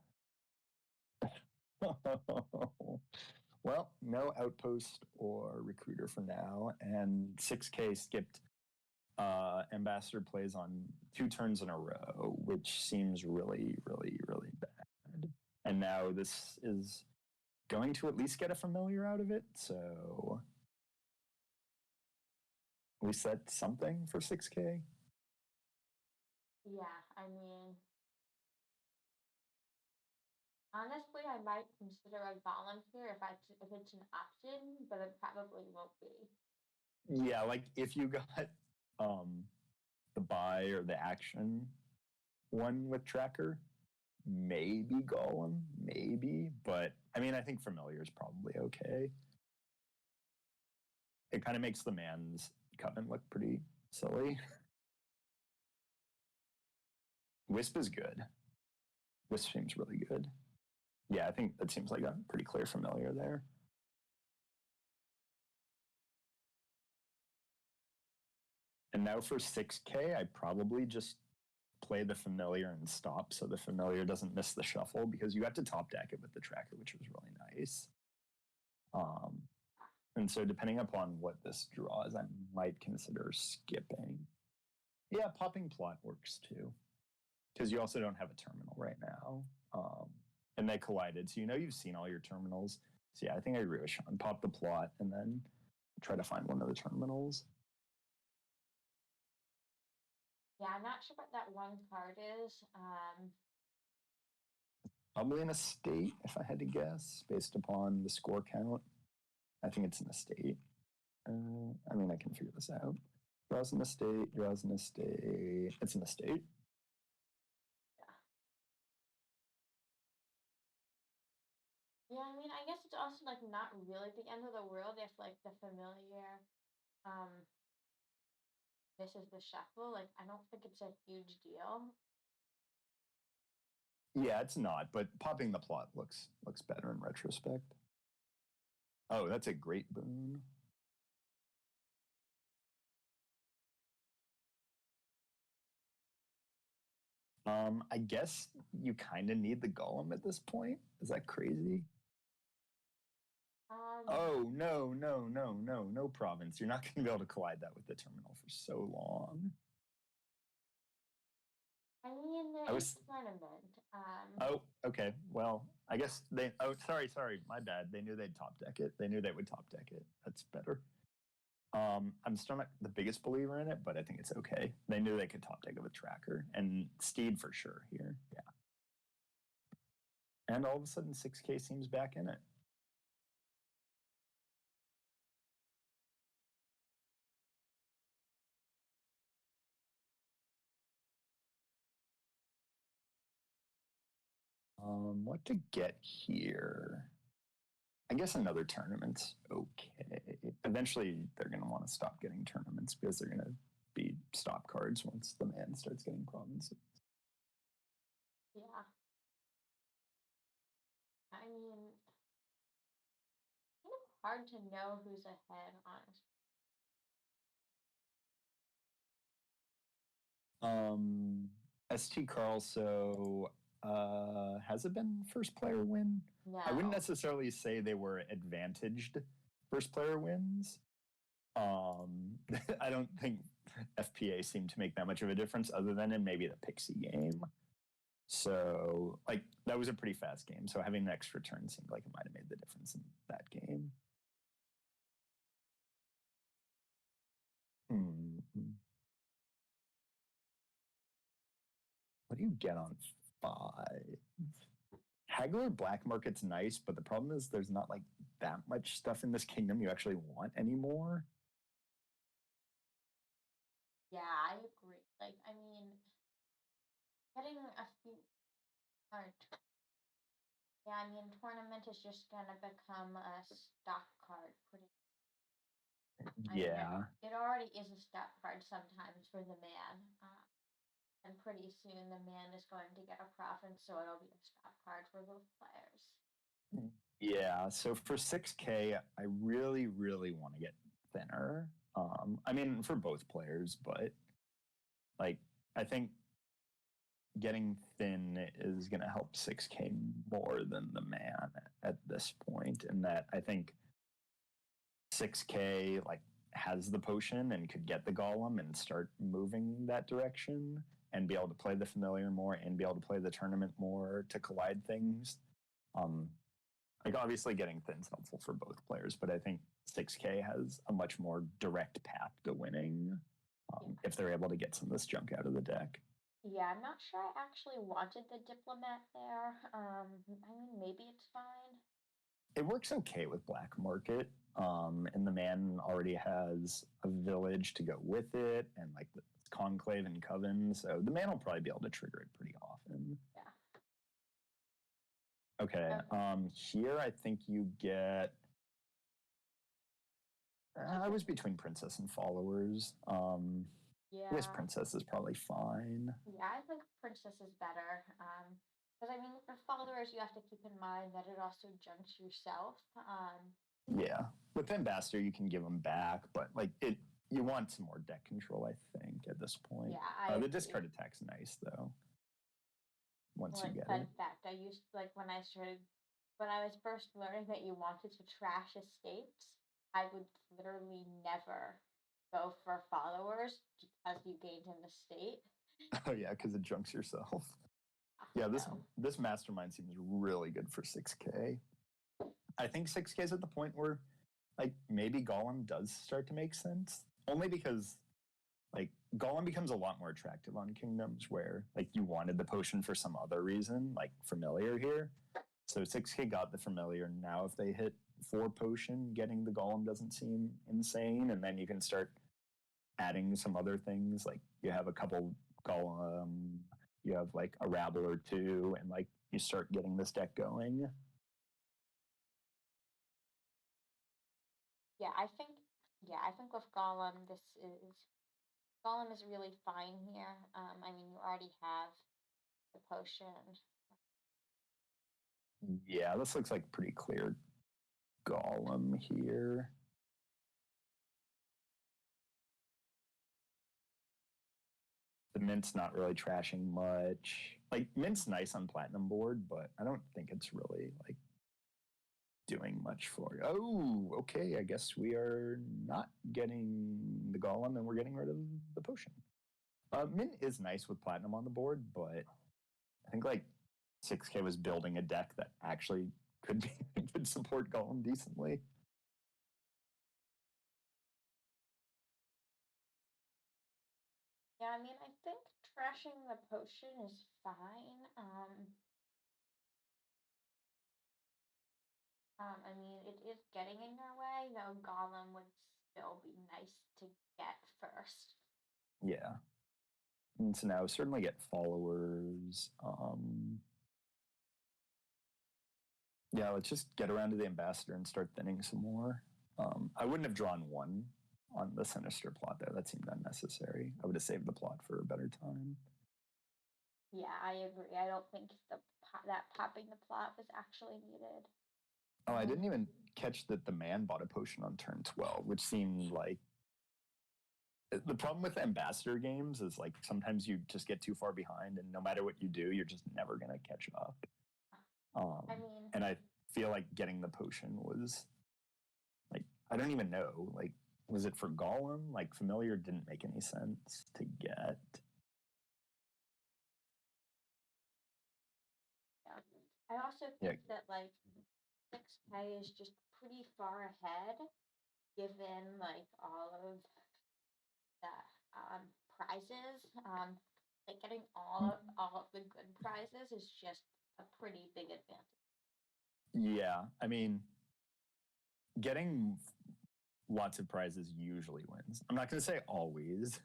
Well, no Outpost or Recruiter for now, and 6k skipped Ambassador plays on 2 turns in a row, which seems really, really, really bad. And now this is going to at least get a familiar out of it, so we set something for 6k.
Yeah, I mean, honestly, I might consider a volunteer if it's an option, but it probably won't be.
Yeah, like if you got um, the buy or the action one with tracker, maybe Golem, maybe, but I mean, I think familiar is probably okay. It kind of makes the man's Coven look pretty silly. Wisp is good. Wisp seems really good. Yeah, I think that seems like a pretty clear familiar there. And now for 6k, I probably just play the familiar and stop so the familiar doesn't miss the shuffle, because you have to top deck it with the tracker, which was really nice. And so depending upon what this draws, I might consider skipping. Yeah, popping plot works too, because you also don't have a terminal right now. And they collided, so you know you've seen all your terminals. So yeah, I think I agree with Sean. Pop the plot and then try to find one of the terminals.
Yeah, I'm not sure what that one card is.
Probably an estate, if I had to guess, based upon the score count. I think it's an estate. I mean, I can figure this out. Draws an estate, draws an estate. It's an estate.
Yeah, I mean, I guess it's also like not really the end of the world if like the familiar this is the shuffle. Like I don't think it's a huge deal.
Yeah, it's not, but popping the plot looks better in retrospect. Oh, that's a great boon. I guess you kind of need the golem at this point. Is that crazy? Oh, no province. You're not going to be able to collide that with the terminal for so long.
I mean, there is tournament.
Oh, okay. Well, I guess they. Oh, sorry. My bad. They knew they'd top deck it. They knew they would top deck it. That's better. I'm still not the biggest believer in it, but I think it's okay. They knew they could top deck it with tracker and Steed for sure here. Yeah. And all of a sudden, 6k seems back in it. What to get here? I guess another tournament's okay. Eventually, they're going to want to stop getting tournaments because they're going to be stop cards once the man starts getting provinces.
Yeah. I mean, kind of hard to know who's ahead, honestly.
ST Carl, so has it been first player win?
No.
I wouldn't necessarily say they were advantaged first player wins. I don't think FPA seemed to make that much of a difference other than in maybe the Pixie game. So, like, that was a pretty fast game. So having the extra turn seemed like it might have made the difference in that game. What do you get on 5? Haggler Black Market's nice, but the problem is there's not like that much stuff in this kingdom you actually want anymore.
Yeah, I agree. Like, I mean, getting a few art. Yeah, I mean, tournament is just gonna become a stock card pretty.
Yeah.
It already is a stock card sometimes for the man. And pretty soon the man is going to get a province, so it'll be a stock card for both players.
Yeah, so for 6k, I really, really want to get thinner. I mean, for both players, but like, I think getting thin is going to help 6k more than the man at this point. In that, I think 6k like has the potion and could get the golem and start moving that direction and be able to play the familiar more and be able to play the tournament more to collide things. Like obviously getting thin's helpful for both players, but I think 6k has a much more direct path to winning if they're able to get some of this junk out of the deck.
Yeah, I'm not sure I actually wanted the diplomat there. I mean, maybe it's fine.
It works okay with Black Market, and the man already has a village to go with it, and like the conclave and coven, so the man will probably be able to trigger it pretty often.
Yeah.
Okay. Here I think you get. I was between princess and followers.
Yeah.
I guess princess is probably fine.
Yeah, I think princess is better. Because I mean, with followers, you have to keep in mind that it also junks yourself.
Yeah, with ambassador you can give them back, but like it, you want some more deck control. I think at this point.
Yeah,
the discard attack's nice though. Once you get
fun
it.
fact, I used like when I was first learning that you wanted to trash escapes, I would literally never go for followers because you gained an estate.
Oh yeah, because it junks yourself. Yeah, this mastermind seems really good for 6k. I think 6k is at the point where like maybe Golem does start to make sense. Only because like Golem becomes a lot more attractive on kingdoms where like you wanted the potion for some other reason, like familiar here. So 6k got the familiar. Now if they hit 4 potion, getting the Golem doesn't seem insane, and then you can start adding some other things. Like you have a couple Golem, you have like a rabble or 2, and like you start getting this deck going.
Yeah, I think with Golem, Golem is really fine here. I mean, you already have the potion.
Yeah, this looks like pretty clear Golem here. The Mint's not really trashing much. Like Mint's nice on platinum board, but I don't think it's really like doing much for you. Oh, okay. I guess we are not getting the Golem and we're getting rid of the potion. Mint is nice with platinum on the board, but I think like 6k was building a deck that actually could support Golem decently.
Yeah, I mean, I think trashing the potion is fine. I mean, it is getting in your way, though Golem would still be nice to get first.
Yeah. And so now certainly get followers. Yeah, let's just get around to the ambassador and start thinning some more. I wouldn't have drawn one on the sinister plot there. That seemed unnecessary. I would have saved the plot for a better time.
Yeah, I agree. I don't think that popping the plot was actually needed.
Oh, I didn't even catch that the man bought a potion on turn 12, which seemed like the problem with ambassador games is like sometimes you just get too far behind, and no matter what you do, you're just never gonna catch up.
I mean,
and I feel like getting the potion was like I don't even know. Like, was it for Gollum? Like, familiar didn't make any sense to get.
yeah. I also think that like 6K is just pretty far ahead, given like all of the prizes. Like getting all of the good prizes is just a pretty big advantage.
Yeah, I mean, getting lots of prizes usually wins. I'm not going to say always.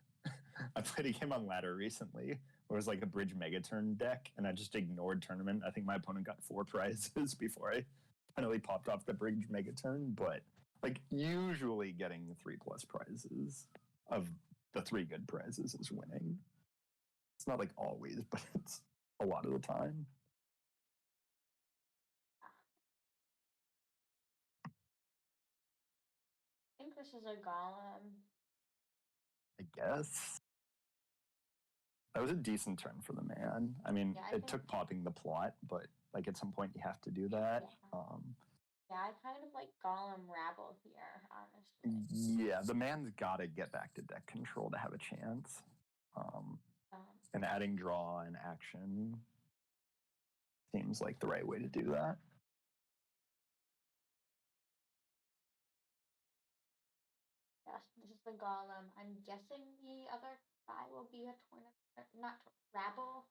I played a game on ladder recently where it was like a bridge megaturn deck, and I just ignored tournament. I think my opponent got 4 prizes before I finally popped off the bridge megaturn. But like usually getting 3+ prizes of the 3 good prizes is winning. It's not like always, but it's a lot of the time.
I think this is a Golem.
I guess. That was a decent turn for the man. I mean,
Yeah,
it took popping the plot, but like at some point you have to do that.
Yeah, I kind of like Golem Rabble here, honestly.
Yeah, the man's got to get back to deck control to have a chance. And adding draw and action seems like the right way to do that.
Yes, this is the Golem. I'm guessing the other guy will be a tournament, not Rabble.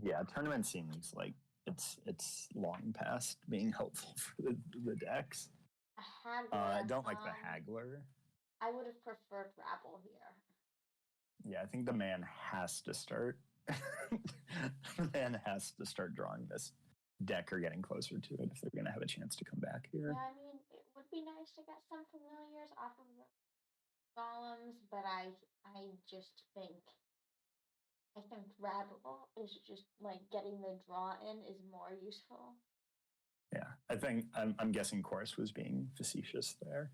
Yeah, tournament seems like it's long past being helpful for the decks.
A Haggler.
I don't like the Haggler.
I would have preferred Rabble here.
Yeah, I think the man has to start. The man has to start drawing this deck or getting closer to it if they're going to have a chance to come back here.
Yeah, I mean, it would be nice to get some familiars off of the Golems, but I just think Rabble is just like getting the draw in is more useful.
Yeah, I think I'm guessing Chorus was being facetious there.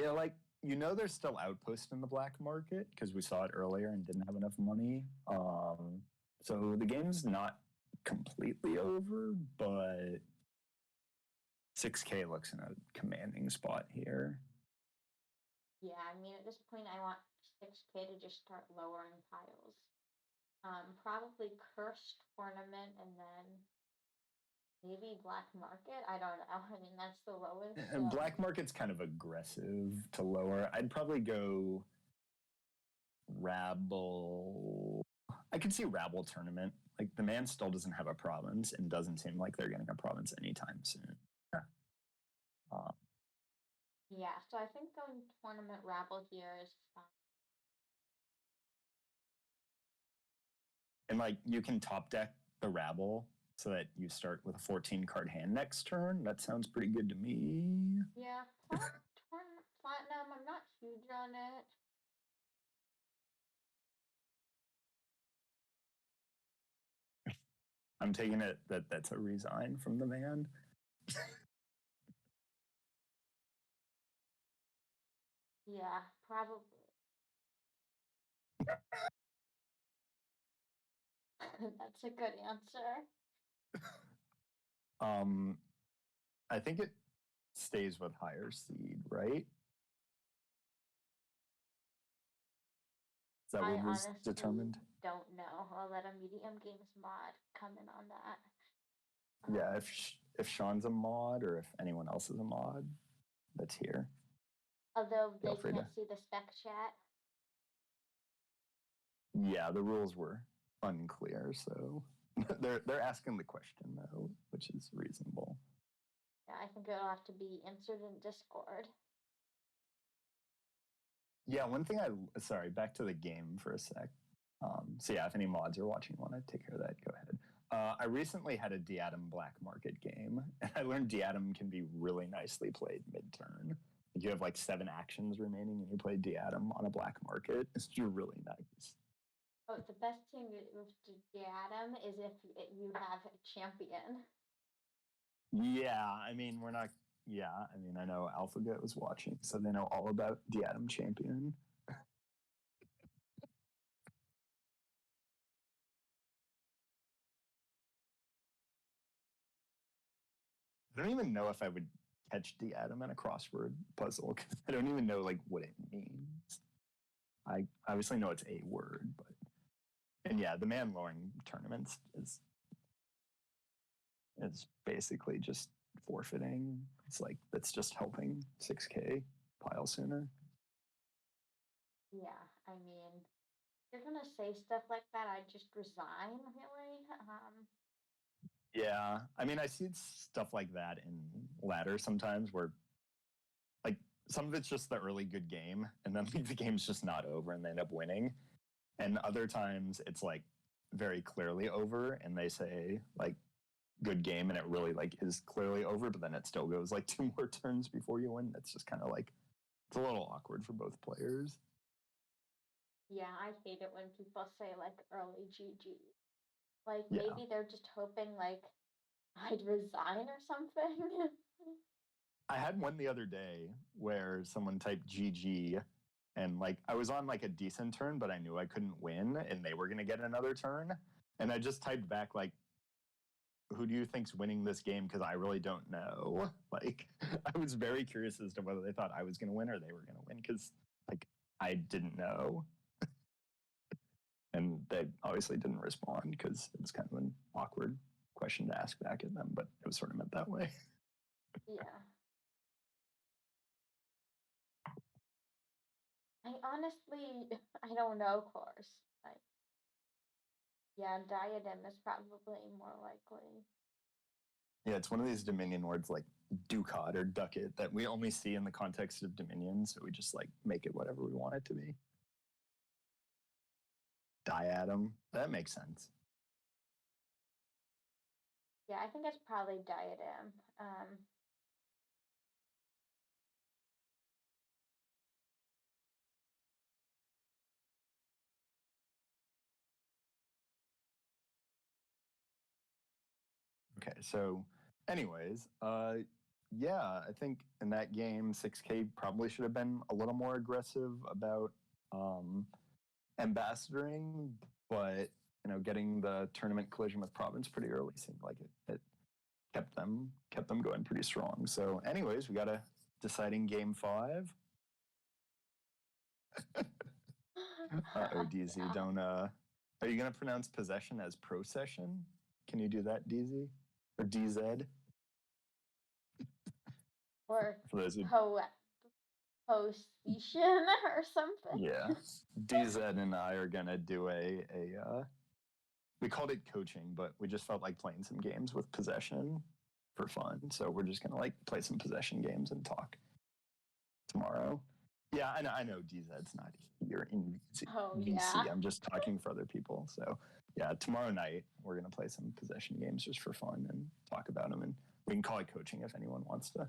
Yeah, like there's still outposts in the black market because we saw it earlier and didn't have enough money. So the game's not completely over, but 6K looks in a commanding spot here.
Yeah, I mean, at this point, I want 6K to just start lowering piles. Probably Cursed Tournament and then maybe Black Market. I don't know. I mean, that's the lowest.
And Black Market's kind of aggressive to lower. I'd probably go Rabble. I could see Rabble Tournament. Like the man still doesn't have a province and doesn't seem like they're getting a province anytime soon.
Yeah, so I think going Tournament Rabble here is fine.
And like you can top deck the Rabble so that you start with a 14 card hand next turn. That sounds pretty good to me.
Yeah, Platinum, I'm not huge on it.
I'm taking it that's a resign from the man.
Yeah, probably. That's a good answer.
I think it stays with higher seed, right? Is that what was determined?
Don't know. I'll let a medium games mod come in on that.
Yeah, if Sean's a mod or if anyone else is a mod that's here.
Although they can't see the spec chat.
Yeah, the rules were unclear, so they're asking the question though, which is reasonable.
Yeah, I think it'll have to be answered in Discord.
Yeah, one thing sorry, back to the game for a sec. So yeah, if any mods are watching want to take care of that, go ahead. I recently had a Diadem Black Market game, and I learned Diadem can be really nicely played mid-turn. You have like 7 actions remaining, and you play Diadem on a Black Market. It's really nice.
Oh, the best thing with Diadem is if you have a champion.
Yeah, I mean, we're not. Yeah, I mean, I know AlphaGo was watching, so they know all about Diadem Champion. I don't even know if I would catch Diadem in a crossword puzzle because I don't even know like what it means. I obviously know it's a word, but and yeah, the man lowering tournaments is basically just forfeiting. It's like that's just helping 6K pile sooner.
Yeah, I mean, if you're gonna say stuff like that, I'd just resign, really.
Yeah, I mean, I see stuff like that in ladder sometimes where like some of it's just the early good game, and then like, the game's just not over, and they end up winning. And other times it's like very clearly over, and they say like good game, and it really like is clearly over, but then it still goes like 2 more turns before you win. It's just kind of like it's a little awkward for both players.
Yeah, I hate it when people say like early GG. Like
Yeah,
maybe they're just hoping like I'd resign or something.
I had one the other day where someone typed GG, and like I was on like a decent turn, but I knew I couldn't win, and they were gonna get another turn, and I just typed back like, "Who do you think's winning this game? Because I really don't know." Like I was very curious as to whether they thought I was gonna win or they were gonna win because like I didn't know, and they obviously didn't respond because it was kind of an awkward question to ask back at them, but it was sort of meant that way.
Yeah. I honestly, I don't know, of course. Like, yeah, diadem is probably more likely.
Yeah, it's one of these Dominion words like ducat or ducat that we only see in the context of Dominion, so we just like make it whatever we want it to be. Diadem, that makes sense.
Yeah, I think it's probably diadem.
Okay, so anyways, yeah, I think in that game 6K probably should have been a little more aggressive about ambassadoring, but you know, getting the tournament collision with Province pretty early seemed like it kept them going pretty strong. So anyways, we got a deciding game 5. Oh, DZ,
Yeah.
don't. Are you gonna pronounce possession as procession? Can you do that, DZ or DZ?
Or
For those who,
possession or something.
yeah, DZ and I are gonna do a. We called it coaching, but we just felt like playing some games with possession for fun. So we're just gonna like play some possession games and talk tomorrow. Yeah, I know DZ's not here in
Oh
VC.
yeah.
I'm just talking for other people. So yeah, tomorrow night we're gonna play some possession games just for fun and talk about them, and we can call it coaching if anyone wants to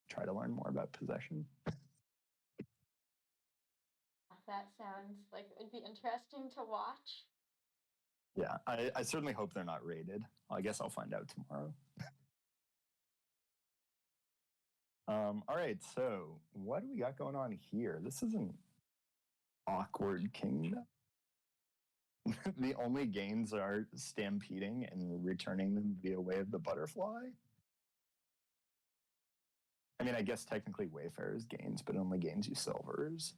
try to learn more about possession.
That sounds like it would be interesting to watch.
Yeah, I certainly hope they're not rated. I guess I'll find out tomorrow. All right, so what do we got going on here? This is an awkward kingdom. The only gains are stampeding and returning them via way of the butterfly. I mean, I guess technically Wayfarer's gains, but it only gains you silvers.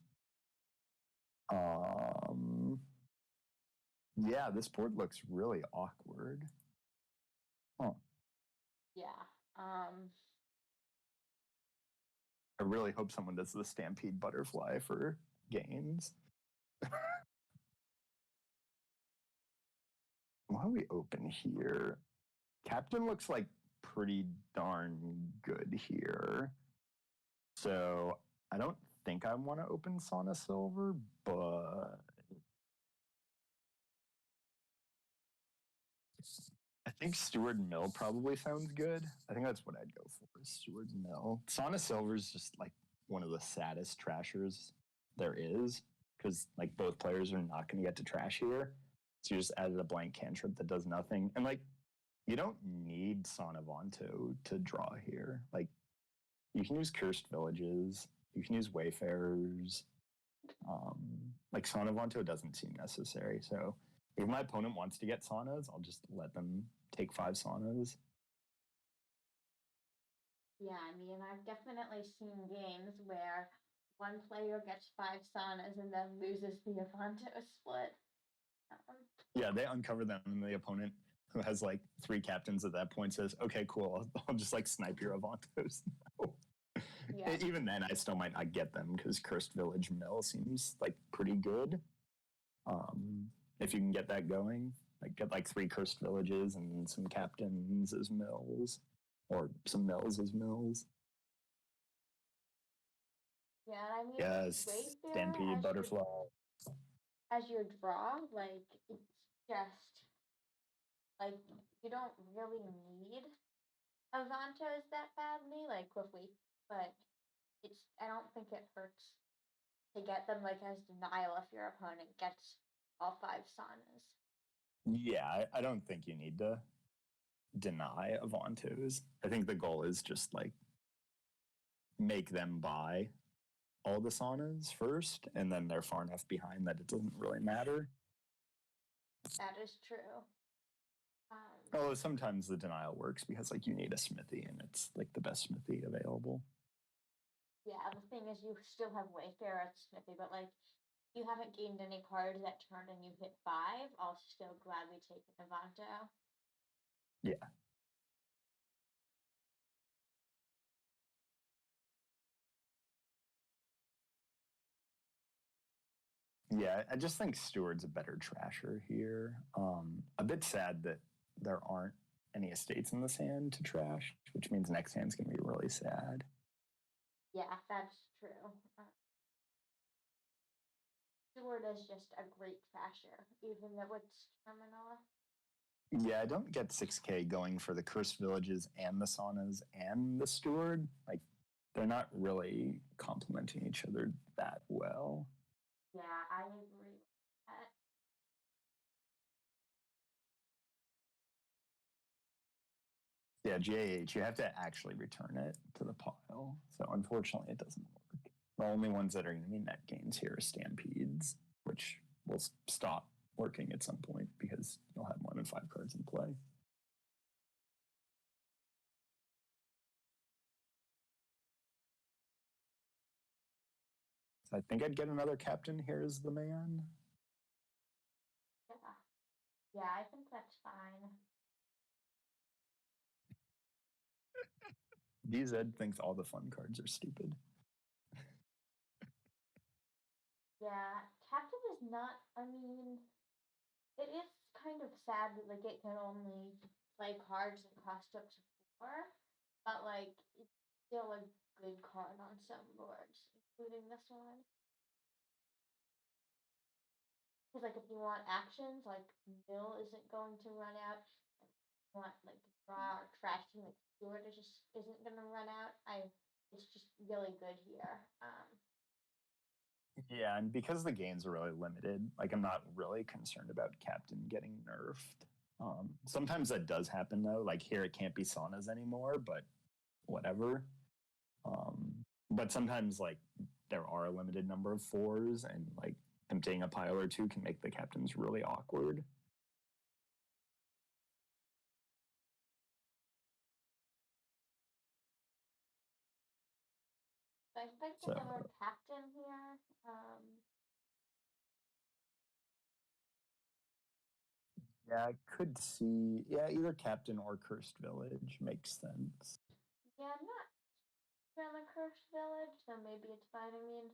Yeah, this board looks really awkward. Huh.
Yeah.
I really hope someone does the Stampede Butterfly for gains. Why don't we open here? Captain looks like pretty darn good here. So I don't think I want to open Sauna Silver, but I think Steward Mill probably sounds good. I think that's what I'd go for, is Steward Mill. Sauna Silver is just like one of the saddest trashers there is, because like both players are not going to get to trash here. So you just added a blank cantrip that does nothing. And like, you don't need Sanavanto to draw here. Like, you can use Cursed Villages, you can use Wayfarers. Like, Sanavanto doesn't seem necessary. So if my opponent wants to get Saunas, I'll just let them take 5 Saunas.
Yeah, I mean, I've definitely seen games where one player gets 5 saunas and then loses the Avanto split.
Yeah, they uncover them, and the opponent, who has like 3 captains at that point, says, "Okay, cool. I'll just like snipe your Avantos."
Yeah.
Even then, I still might not get them because Cursed Village Mill seems like pretty good. If you can get that going, like get like 3 Cursed Villages and some captains as mills, or some mills as mills.
Yeah, I mean,
Yes,
Wayfarer
Stampede, Butterfly.
as your draw, like, it's just, like, you don't really need Avantos that badly, like, quickly, but I don't think it hurts to get them, like, as denial if your opponent gets all 5 saunas.
Yeah, I don't think you need to deny Avantos. I think the goal is just like make them buy all the saunas first, and then they're far enough behind that it doesn't really matter.
That is true.
Although sometimes the denial works because like you need a smithy, and it's like the best smithy available.
Yeah, the thing is, you still have Wayfarer at Smithy, but like, you haven't gained any cards that turn and you hit 5. I'll still gladly take an Avanto.
Yeah. Yeah, I just think Steward's a better trasher here. A bit sad that there aren't any estates in this hand to trash, which means next hand's going to be really sad.
Yeah, that's true. Steward is just a great trasher, even though it's terminal.
Yeah, I don't get 6K going for the Cursed Villages and the Saunas and the Steward. Like, they're not really complementing each other that well.
Yeah, I agree with that.
Yeah, JH, you have to actually return it to the pile. So unfortunately, it doesn't work. The only ones that are going to be net gains here are Stampedes, which will stop working at some point because you'll have more than 5 cards in play. So I think I'd get another captain here as the man.
Yeah. Yeah, I think that's fine.
DZ thinks all the fun cards are stupid.
Yeah, Captain is not, I mean, it is kind of sad that like it can only play cards that cost up to 4, but like it's still a good card on some boards, including this one. Because like if you want actions, like Mill isn't going to run out. And if you want like draw or trashing, like Steward is just isn't gonna run out. It's just really good here.
Yeah, and because the gains are really limited, like I'm not really concerned about Captain getting nerfed. Sometimes that does happen though. Like here, it can't be saunas anymore, but whatever. But sometimes like there are a limited number of 4s, and like emptying a pile or 2 can make the captains really awkward.
So I think
So
another captain here.
yeah, I could see either Captain or Cursed Village makes sense.
Yeah, I'm not sure on the Cursed Village, so maybe it's fine. I mean,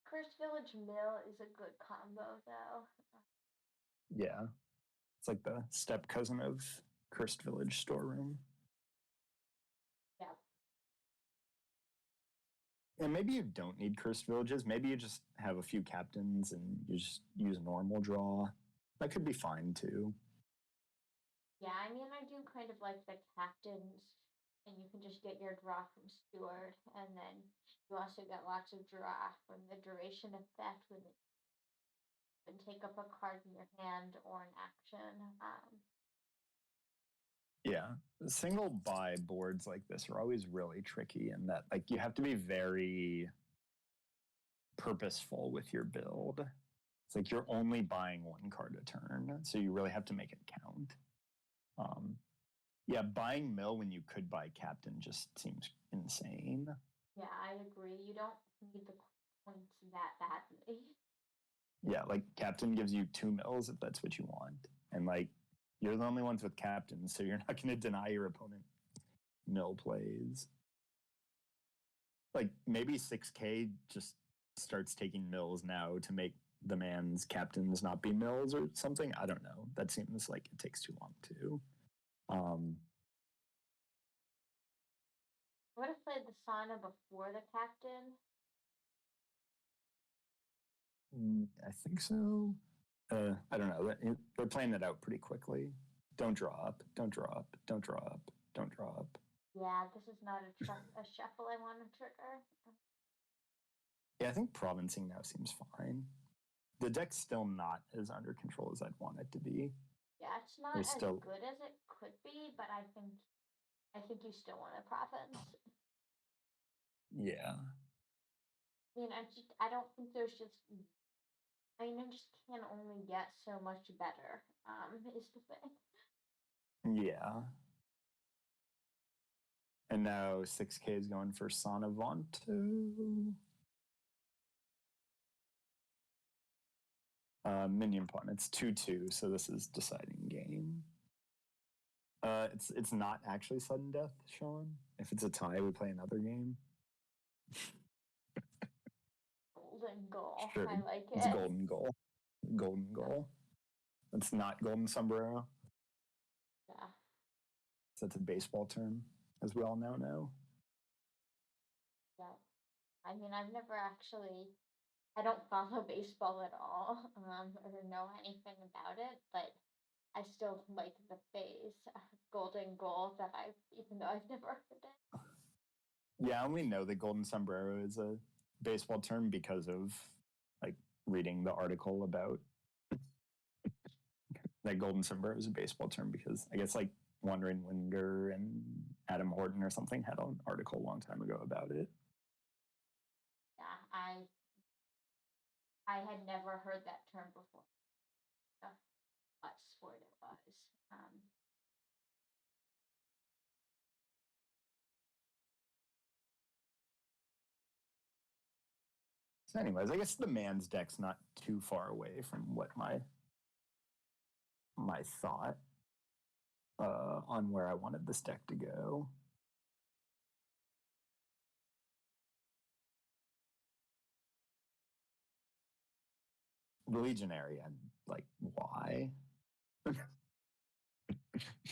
Cursed Village Mill is a good combo though.
Yeah, it's like the step cousin of Cursed Village Storeroom.
Yeah.
And maybe you don't need cursed villages. Maybe you just have a few captains and you just use normal draw. That could be fine too.
Yeah, I mean, I do kind of like the captains, and you can just get your draw from Steward, and then you also get lots of draw from the duration effect when you can take up a card in your hand or an action.
Yeah, single buy boards like this are always really tricky in that like you have to be very purposeful with your build. It's like you're only buying one card a turn, so you really have to make it count. Yeah, buying mill when you could buy captain just seems insane.
Yeah, I agree. You don't need the points that badly.
Yeah, like captain gives you 2 mills if that's what you want, and like you're the only ones with captains, so you're not going to deny your opponent mill plays. Like maybe 6K just starts taking mills now to make the man's captains not be mills or something. I don't know. That seems like it takes too long too.
I would have played the sauna before the captain.
I think so. I don't know. They're playing that out pretty quickly. Don't draw up. Don't draw up. Don't draw up. Don't draw up.
Yeah, this is not a shuffle I want to trigger.
Yeah, I think provincing now seems fine. The deck's still not as under control as I'd want it to be.
Yeah, it's not as good as it could be, but I think you still want to province.
Yeah.
I mean, I don't think there's just. I mean, I just can only get so much better. Is the thing.
Yeah. And now 6K is going for Sanavanto. Minion pawn. It's 2-2, so this is deciding game. It's not actually sudden death, Sean. If it's a tie, we play another game.
Golden goal.
Sure.
I like it.
It's golden goal. Golden goal. It's not golden sombrero.
Yeah.
So that's a baseball term, as we all now know.
Yeah. I mean, I've never actually. I don't follow baseball at all, or know anything about it, but I still like the phrase golden goal that even though I've never heard it.
Yeah, I only know that golden sombrero is a baseball term because of like reading the article about that golden sombrero is a baseball term because I guess like Wandering Winder and Adam Horton or something had an article a long time ago about it.
Yeah, I had never heard that term before. What sport it was.
So, anyways, I guess the man's deck's not too far away from what my thought on where I wanted this deck to go. The Legionary, and like, why?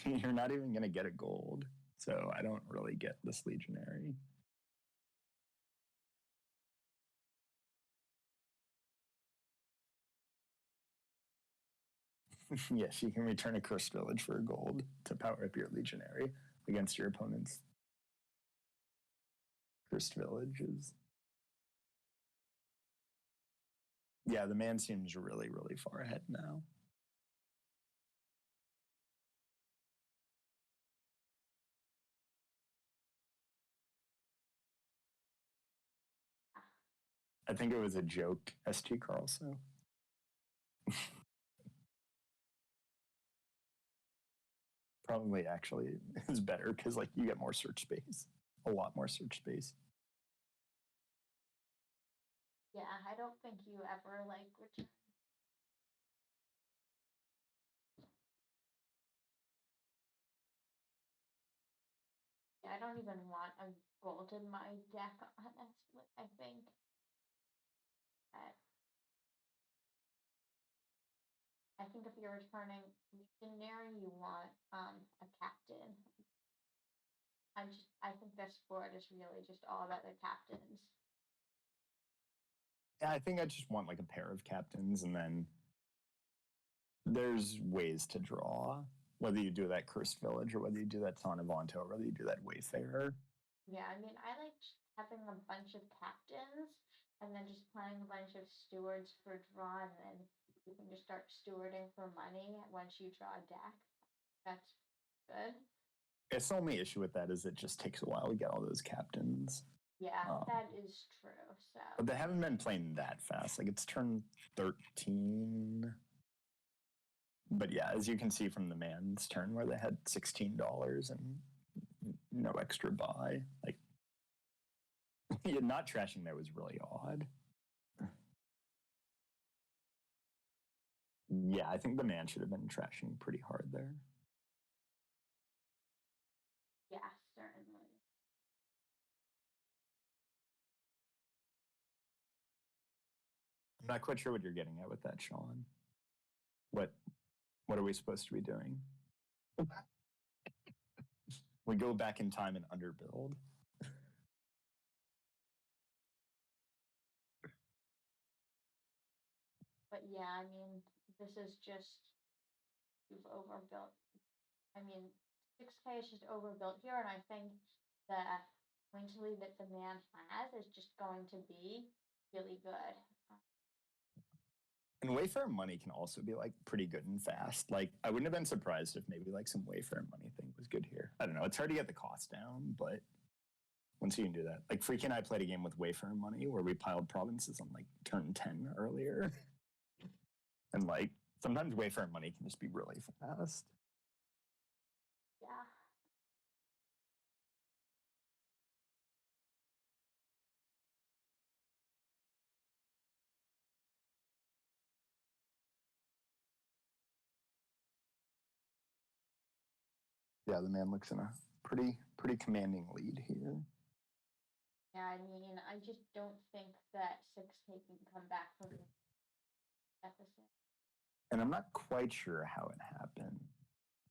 You're not even going to get a gold, so I don't really get this Legionary. Yes, you can return a cursed village for a gold to power up your Legionary against your opponent's cursed villages. Yeah, the man seems really, really far ahead now. I think it was a joke, ST Carlso. Probably actually is better because like you get more search space, a lot more search space.
Yeah, I don't think you ever like return. Yeah, I don't even want a gold in my deck, honestly. I think that if you're returning Legionary, you want a captain. I think this board is really just all about the captains.
I think I just want like a pair of captains, and then there's ways to draw. Whether you do that Cursed Village or whether you do that Tonavonto or whether you do that Wayfarer.
Yeah, I mean, I like having a bunch of captains and then just playing a bunch of stewards for draw, and then you can just start stewarding for money once you draw a deck. That's good.
It's the only issue with that is it just takes a while to get all those captains.
Yeah, that is true. So,
but they haven't been playing that fast. Like it's turn 13. But yeah, as you can see from the man's turn where they had $16 and no extra buy, like not trashing there was really odd. Yeah, I think the man should have been trashing pretty hard there.
yeah, certainly.
I'm not quite sure what you're getting at with that, Sean. What are we supposed to be doing? We go back in time and underbuild.
But yeah, I mean, this is just, you've overbuilt. I mean, 6K is just overbuilt here, and I think the point lead that the man has is just going to be really good.
And Wayfair money can also be like pretty good and fast. Like I wouldn't have been surprised if maybe like some Wayfair money thing was good here. I don't know. It's hard to get the cost down, but once you can do that, like Freaky and I played a game with Wayfair money where we piled provinces on like turn 10 earlier, and like sometimes Wayfair money can just be really fast.
Yeah.
Yeah, the man looks in a pretty commanding lead here.
Yeah, I mean, I just don't think that 6K can come back from the deficit.
And I'm not quite sure how it happened.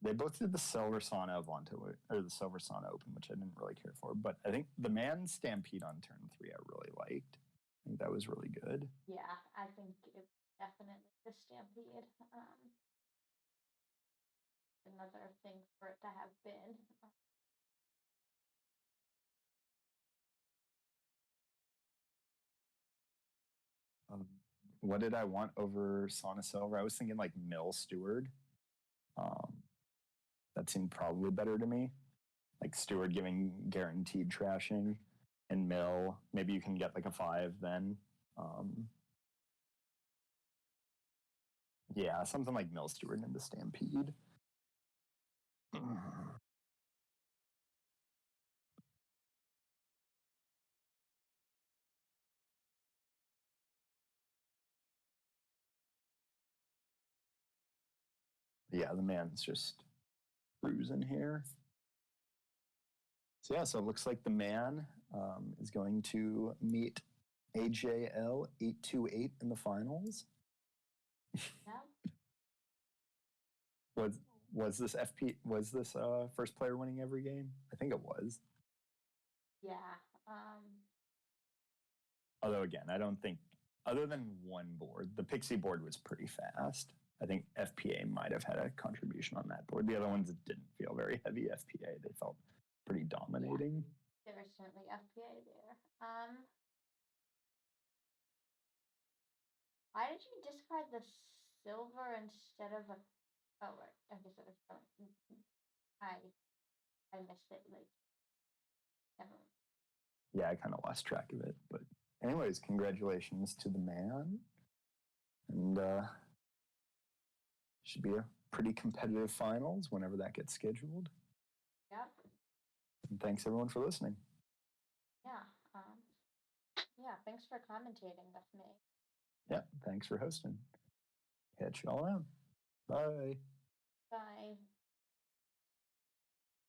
They both did the Silver Sauna Avonto, or the Silver Sauna Open, which I didn't really care for. But I think the man Stampede on turn 3 I really liked. I think that was really good.
Yeah, I think it definitely the Stampede. Another thing for it to have been.
What did I want over Sauna Silver? I was thinking like Mill Steward. That seemed probably better to me. Like Steward giving guaranteed trashing, and Mill, maybe you can get like a 5 then. Yeah, something like Mill Steward into Stampede. Yeah, the man's just cruising here. So yeah, so it looks like the man is going to meet AJL828 in the finals.
Yeah.
Was this first player winning every game? I think it was.
Yeah.
Although again, I don't think other than one board, the Pixie board was pretty fast. I think FPA might have had a contribution on that board. The other ones didn't feel very heavy FPA. They felt pretty dominating.
Yeah, there was certainly FPA there. Why did you discard the silver instead of a? Oh, right. I guess it was. I missed it. Like, never.
Yeah, I kind of lost track of it. But anyways, congratulations to the man, and should be a pretty competitive finals whenever that gets scheduled.
Yep.
And thanks everyone for listening.
Yeah. Yeah. Thanks for commentating with me.
Yeah. Thanks for hosting. Catch y'all around. Bye.
Bye.